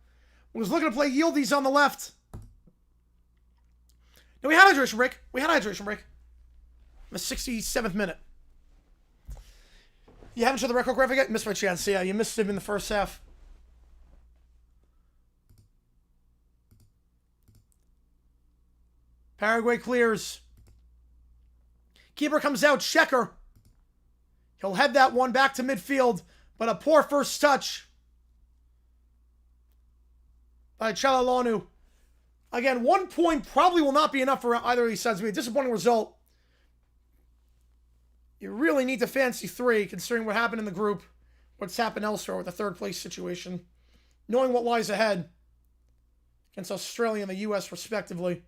Speaker 1: Was looking to play Yildiz on the left. No, we had hydration break. The 67th minute. You haven't showed the record graphic yet? Missed my chance. Yeah, you missed him in the first half. Paraguay clears. Keeper comes out. Checker. He'll head that one back to midfield. But a poor first touch by Çalhanoğlu. Again, 1 point probably will not be enough for either of these sides. It'll be a disappointing result. You really need to fancy 3, considering what happened in the group, what's happened elsewhere with the third place situation, knowing what lies ahead against Australia and the U.S. respectively.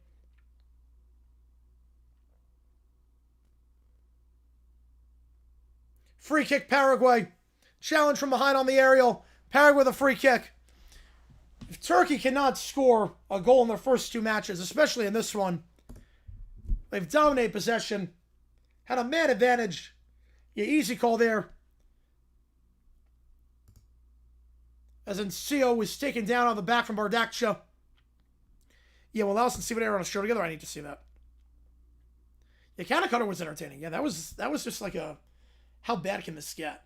Speaker 1: Free kick, Paraguay. Challenge from behind on the aerial. Paraguay with a free kick. If Turkey cannot score a goal in their first 2 matches, especially in this one, they've dominated possession. Had a man advantage. Yeah, easy call there. As Enceo was taken down on the back from Bardakcha. Yeah, well, Allison, see what they're on a show together. I need to see that. Yeah, Counter Cutter was entertaining. Yeah, that was just like a, how bad can this get?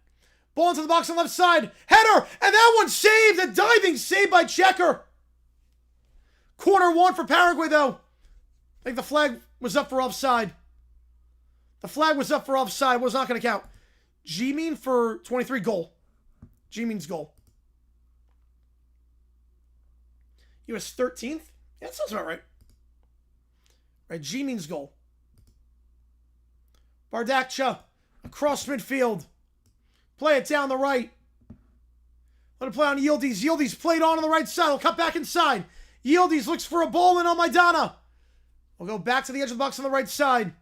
Speaker 1: Ball into the box on the left side. Header! And that one saved! A diving save by Checker. Corner 1 for Paraguay, though. I think the flag was up for offside. The flag was up for offside. Was not going to count. G-Mean for 23 goal. G-Mean's goal. He was 13th? Yeah, that sounds about right. Right, G-Mean's goal. Bardakcha across midfield. Play it down the right. Let it play on Yildiz. Yildiz played on the right side. He'll cut back inside. Yildiz looks for a ball in on Maidana. We'll go back to the edge of the box on the right side.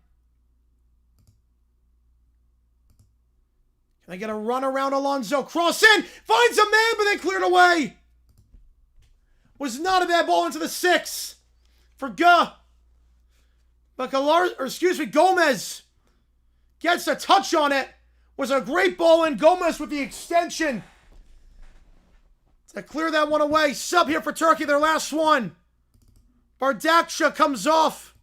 Speaker 1: Can I get a run around Alonso? Cross in. Finds a man, but then cleared away. Was not a bad ball into the 6 for But Gomez gets a touch on it. Was a great ball in. Gomez with the extension to clear that one away. Sub here for Turkey, their last one. Bardakcia comes off.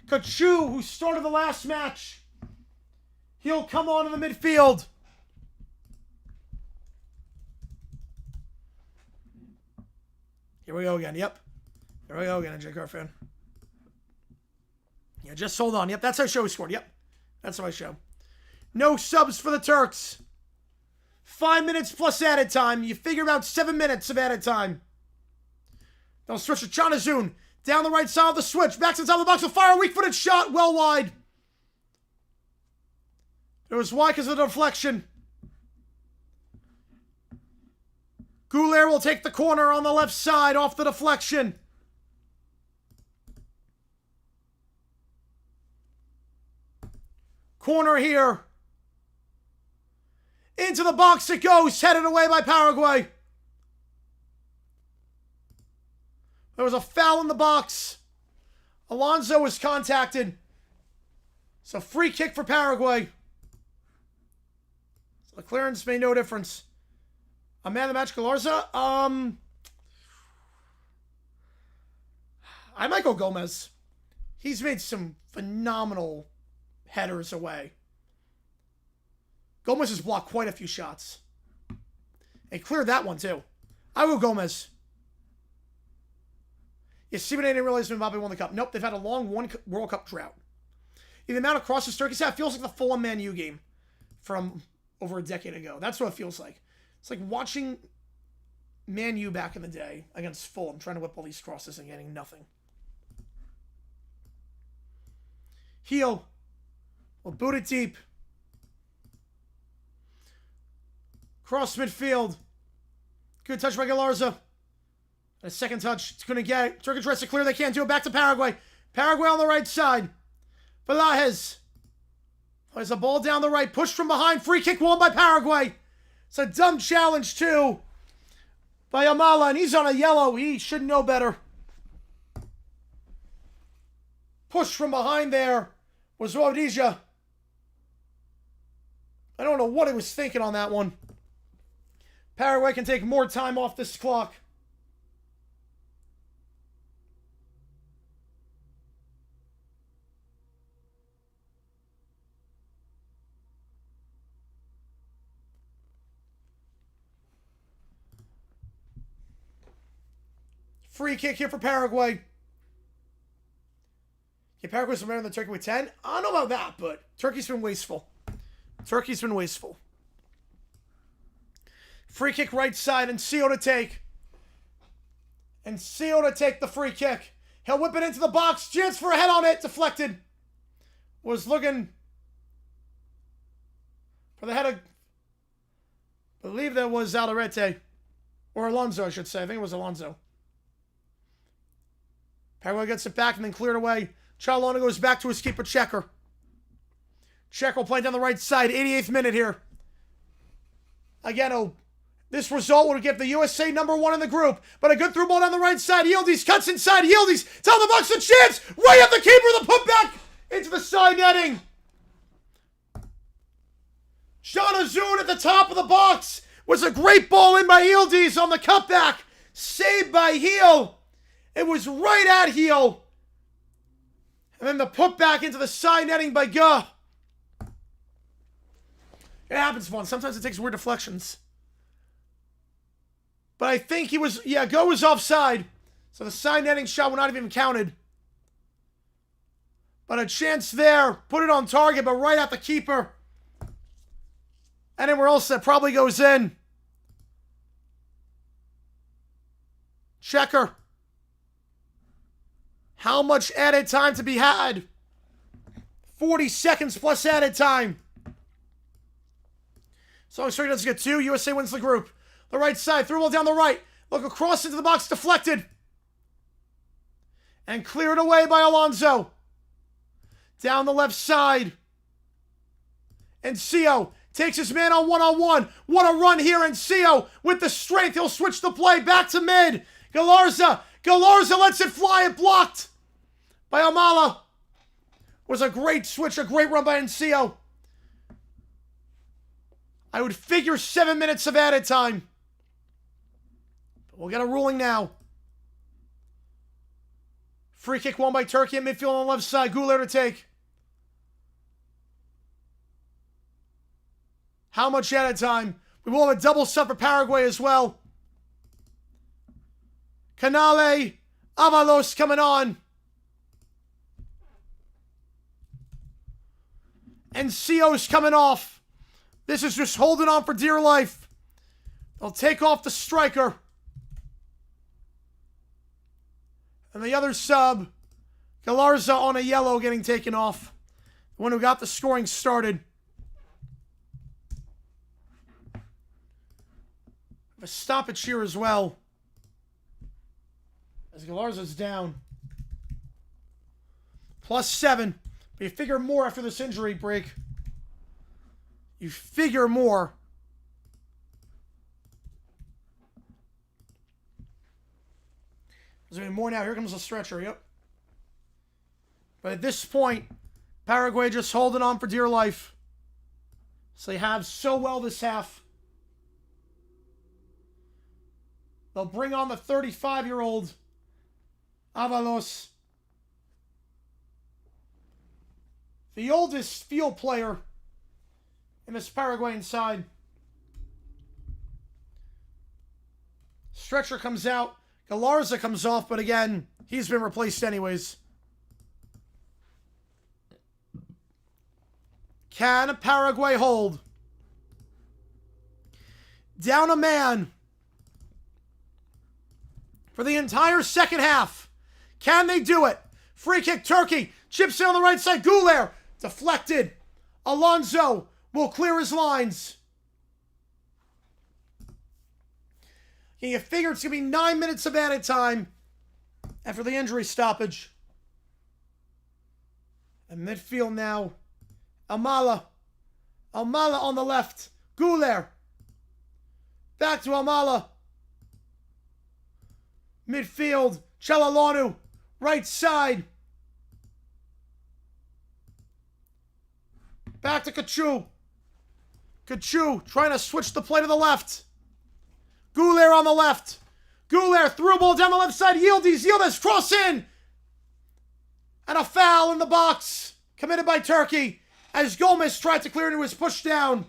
Speaker 1: Kachu, who started the last match, he'll come on in the midfield. Here we go again. Yep. Here we go again, JCar fan. Yeah, just hold on. Yep, that's how I show he scored. Yep. That's how I show. No subs for the Turks. 5 minutes plus added time. You figure about 7 minutes of added time. They'll switch to Chanazun. Down the right side of the switch. Back to the top of the box. A fire weak-footed shot. Well wide. It was wide because of the deflection. Goulier will take the corner on the left side off the deflection. Corner here. Into the box it goes. Headed away by Paraguay. There was a foul in the box. Alonso was contacted. So free kick for Paraguay. So the clearance made no difference. A man of the match, Galarza. I might go Gomez. He's made some phenomenal headers away. Gomez has blocked quite a few shots. And cleared that one too. I will go Gomez. Yeah, Simone didn't realize Mbappe won the cup. Nope, they've had a long World Cup drought. The amount of crosses Turkey's had feels like the Fulham Man U game from over a decade ago. That's what it feels like. It's like watching Man U back in the day against Fulham, trying to whip all these crosses and getting nothing. Heel. We'll boot it deep. Cross midfield. Good touch by Galarza. And a second touch. It's going to get it. Turkey tries to clear. They can't do it. Back to Paraguay. Paraguay on the right side. Velázquez. Plays a ball down the right. Pushed from behind. Free kick won by Paraguay. It's a dumb challenge too by Amala. And he's on a yellow. He should know better. Push from behind there was Rodija. I don't know what he was thinking on that one. Paraguay can take more time off this clock. Free kick here for Paraguay. Yeah, Paraguay's been better than Turkey with 10. I don't know about that, but Turkey's been wasteful. Turkey's been wasteful. Free kick right side, and Sio to take. And Sio to take the free kick. He'll whip it into the box. Chance for a head on it. Deflected. Was looking for the head of... I believe that was Alderete. Or Alonso, I should say. I think it was Alonso. Paraguay gets it back and then cleared away. Chalona goes back to his keeper, Checker. Checker will play down the right side. 88th minute here. Again, this result would give the USA #1 in the group. But a good through ball down the right side. Yildiz cuts inside. Yildiz tell the box a chance. Right at the keeper. The putback into the side netting. Chanazun at the top of the box. Was a great ball in by Yildiz on the cutback. Saved by Heel. It was right at Heel. And then the putback into the side netting by Guh. It happens once. Sometimes it takes weird deflections. But I think he was... Yeah, Guh was offside. So the side netting shot would not have even counted. But a chance there. Put it on target, but right at the keeper. Anywhere else that probably goes in. Checker. How much added time to be had? 40 seconds plus added time. So long as Turkey doesn't get two, USA wins the group. The right side, through ball down the right. Look across into the box, deflected. And cleared away by Alonso. Down the left side. And Cio takes his man on one-on-one. What a run here, and Cio with the strength. He'll switch the play back to mid. Galarza lets it fly and blocked by Amala. Was a great switch, a great run by Cio. I would figure 7 minutes of added time. But we'll get a ruling now. Free kick won by Turkey at midfield on the left side. Güler to take. How much added time? We will have a double sub for Paraguay as well. Canale, Avalos coming on. And Cio's coming off. This is just holding on for dear life. They'll take off the striker. And the other sub, Galarza on a yellow getting taken off. The one who got the scoring started. A stoppage here as well. As Galarza's down. +7. But you figure more after this injury break. You figure more. There's going to be more now. Here comes the stretcher. Yep. But at this point, Paraguay just holding on for dear life. So they have so well this half. They'll bring on the 35-year-old Avalos. The oldest field player in this Paraguayan side. Stretcher comes out. Galarza comes off, but again, he's been replaced anyways. Can Paraguay hold? Down a man for the entire second half. Can they do it? Free kick, Turkey. Chips in on the right side. Güler. Deflected. Alonso will clear his lines. You figure it's going to be 9 minutes of added time after the injury stoppage. And midfield now. Amala. Amala on the left. Güler. Back to Amala. Midfield. Çalhanoğlu. Right side. Back to Kachu. Kachu trying to switch the play to the left. Güler on the left. Güler through ball down the left side. Yildiz cross in. And a foul in the box committed by Turkey as Gomez tried to clear into his push down.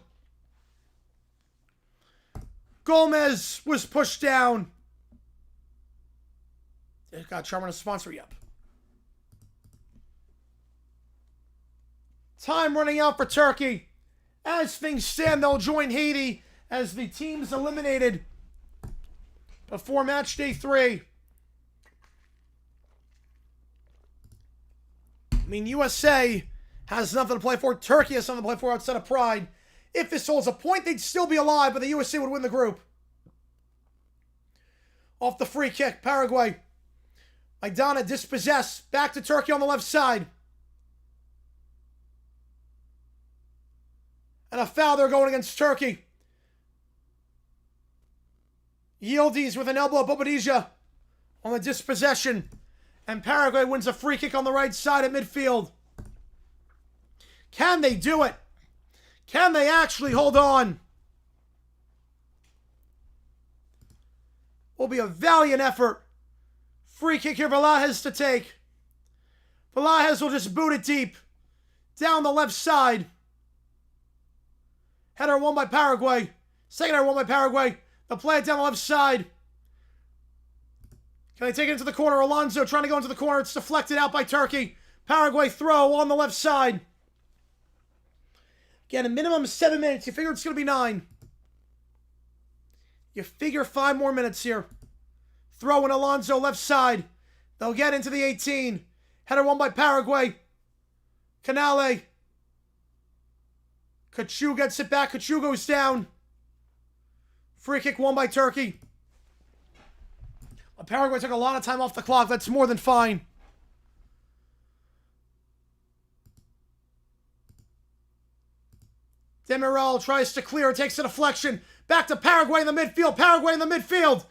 Speaker 1: Gomez was pushed down. Got Charmer to sponsor. Yep. Time running out for Turkey. As things stand, they'll join Haiti as the teams eliminated before match day 3. I mean, USA has nothing to play for. Turkey has something to play for outside of pride. If this holds a point, they'd still be alive, but the USA would win the group. Off the free kick, Paraguay. Maidana dispossessed. Back to Turkey on the left side. And a foul there going against Turkey. Yildiz with an elbow of Bobadilla on the dispossession. And Paraguay wins a free kick on the right side at midfield. Can they do it? Can they actually hold on? Will be a valiant effort. Free kick here, Velázquez to take. Velázquez will just boot it deep. Down the left side. Header won by Paraguay. Second header won by Paraguay. They'll play it down the left side. Can they take it into the corner? Alonso trying to go into the corner. It's deflected out by Turkey. Paraguay throw on the left side. Again, a minimum of 7 minutes. You figure it's going to be 9. You figure 5 more minutes here. Throw in Alonso left side. They'll get into the 18. Header won by Paraguay. Canale. Kachu gets it back. Kachu goes down. Free kick won by Turkey. Paraguay took a lot of time off the clock. That's more than fine. Demiral tries to clear. Takes a deflection. Back to Paraguay in the midfield. Paraguay in the midfield.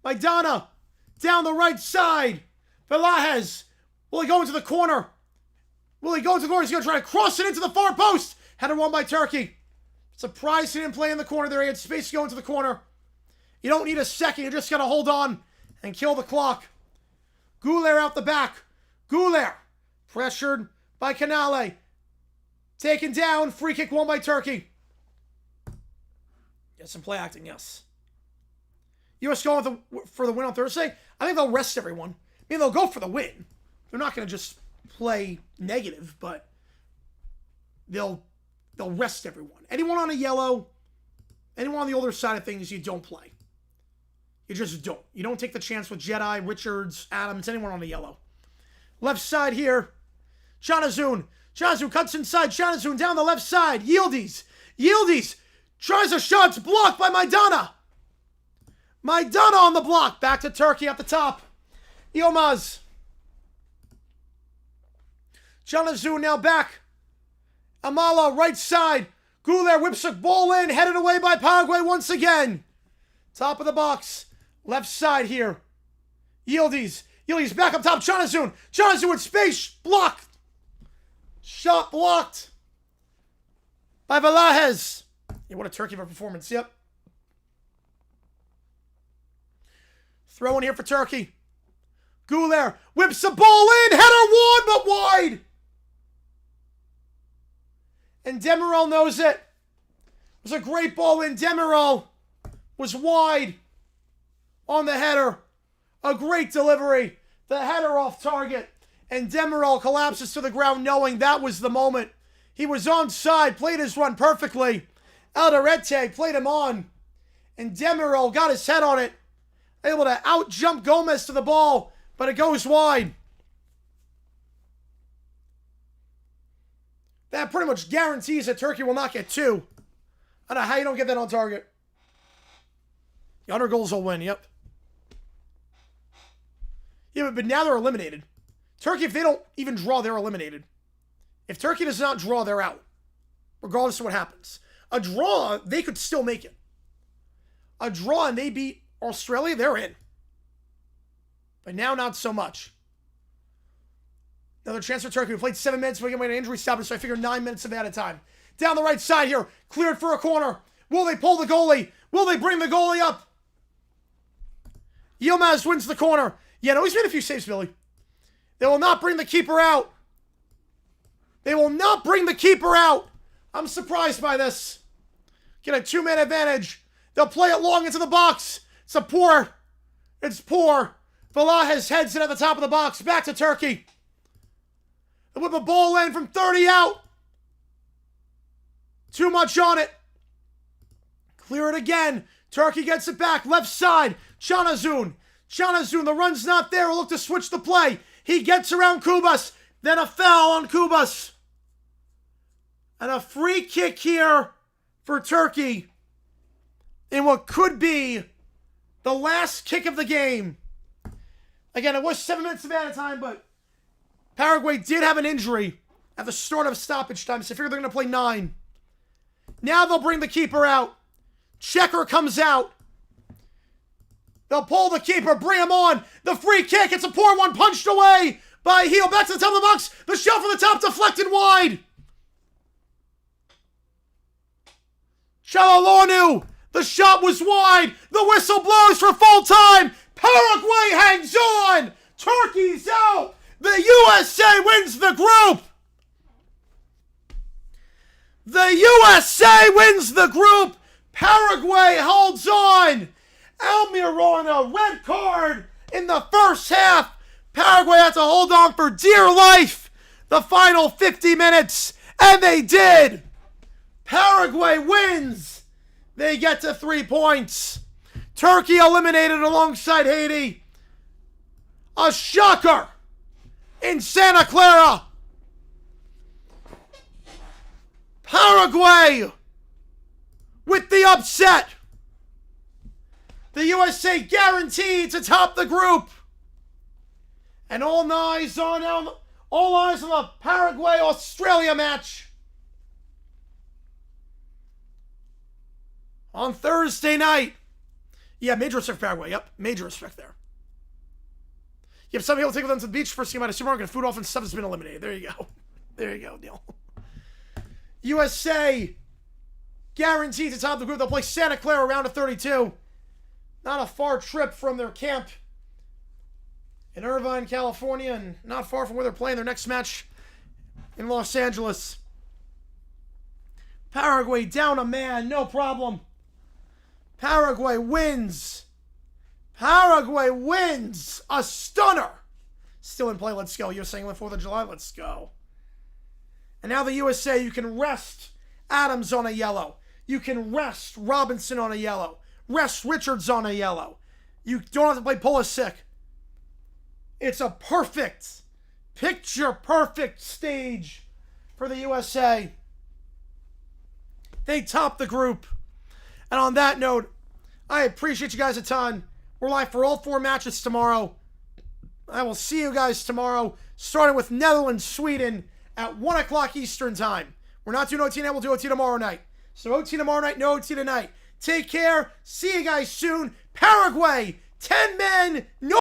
Speaker 1: Maidana down the right side. Velázquez. Will he go into the corner? Will he go into the corner? He's going to try to cross it into the far post. Header won by Turkey. Surprised he didn't play in the corner there. He had space to go into the corner. You don't need a second. You just got to hold on and kill the clock. Güler out the back. Güler pressured by Canale. Taken down. Free kick won by Turkey. Get some play acting, yes. U.S. going for the win on Thursday. I think they'll rest everyone. I mean, they'll go for the win. They're not going to just play negative, but they'll rest everyone. Anyone on a yellow, anyone on the older side of things, you don't play. You just don't. You don't take the chance with Jedi, Richards, Adams, anyone on a yellow. Left side here. Chanazun. Chanazun cuts inside. Chanazun down the left side. Yildiz. Yildiz tries a shot. It's blocked by Maidana. Maidana on the block. Back to Turkey at the top. Yilmaz. Chanazun now back. Amala right side. Güler whips a ball in. Headed away by Paraguay once again. Top of the box. Left side here. Yildiz. Yildiz back up top. Chanazun. Chanazun with space. Blocked. Shot blocked by Velázquez. Yeah, what a Turkey of a performance. Yep. Throw in here for Turkey. Güler whips the ball in. Header won, but wide. And Demiral knows it. It was a great ball in. Demiral was wide on the header. A great delivery. The header off target. And Demiral collapses to the ground knowing that was the moment. He was onside, played his run perfectly. Alderete played him on. And Demiral got his head on it. Able to out-jump Gomez to the ball, but it goes wide. That pretty much guarantees that Turkey will not get two. I don't know how you don't get that on target. The under goals will win, yep. Yeah, but now they're eliminated. Turkey, if they don't even draw, they're eliminated. If Turkey does not draw, they're out. Regardless of what happens. A draw, they could still make it. A draw and they beat Australia, they're in. But now, not so much. Another chance for Turkey. We played 7 minutes. We're going to wait an injury stoppage, so I figure 9 minutes of that at a time. Down the right side here. Cleared for a corner. Will they pull the goalie? Will they bring the goalie up? Yilmaz wins the corner. Yeah, no, he's made a few saves, Billy. They will not bring the keeper out. They will not bring the keeper out. I'm surprised by this. Get a 2-man advantage. They'll play it long into the box. It's poor. Velázquez heads it at the top of the box. Back to Turkey. They whip a ball in from 30 out. Too much on it. Clear it again. Turkey gets it back. Left side. Chanazun. Chanazun, the run's not there. We'll look to switch the play. He gets around Kubas. Then a foul on Kubas. And a free kick here for Turkey in what could be the last kick of the game. Again, it was 7 minutes of added time, but Paraguay did have an injury at the start of stoppage time, so I figure they're going to play 9. Now they'll bring the keeper out. Checker comes out. They'll pull the keeper, bring him on. The free kick, it's a poor one, punched away by Heel. Back to the top of the box. The shot from the top, deflected wide. Çalhanoğlu, the shot was wide. The whistle blows for full time. Paraguay hangs on. Turkey's out. The USA wins the group. The USA wins the group. Paraguay holds on. Almiron, a red card in the first half. Paraguay had to hold on for dear life the final 50 minutes, and they did. Paraguay wins. They get to 3 points. Turkey eliminated alongside Haiti. A shocker in Santa Clara. Paraguay with the upset. The USA guaranteed to top the group. And all eyes on the Paraguay-Australia match on Thursday night. Yeah, major respect for Paraguay. Yep, major respect there. Yep, some people take them to the beach first thing about a supermarket, food off and stuff has been eliminated. There you go. There you go, Neil. USA guaranteed to top the group. They'll play Santa Clara round of 32. Not a far trip from their camp in Irvine, California, and not far from where they're playing their next match in Los Angeles. Paraguay down a man, no problem. Paraguay wins. Paraguay wins. A stunner. Still in play, let's go. USA England 4th of July, let's go. And now the USA, you can rest Adams on a yellow. You can rest Robinson on a yellow. Rest Richards on a yellow. You don't have to play Pulisic. It's a perfect, picture-perfect stage for the USA. They top the group. And on that note, I appreciate you guys a ton. We're live for all 4 matches tomorrow. I will see you guys tomorrow, starting with Netherlands, Sweden at 1 o'clock Eastern time. We're not doing OT tonight, we'll do OT tomorrow night. So OT tomorrow night, no OT tonight. Take care. See you guys soon. Paraguay, 10 men, no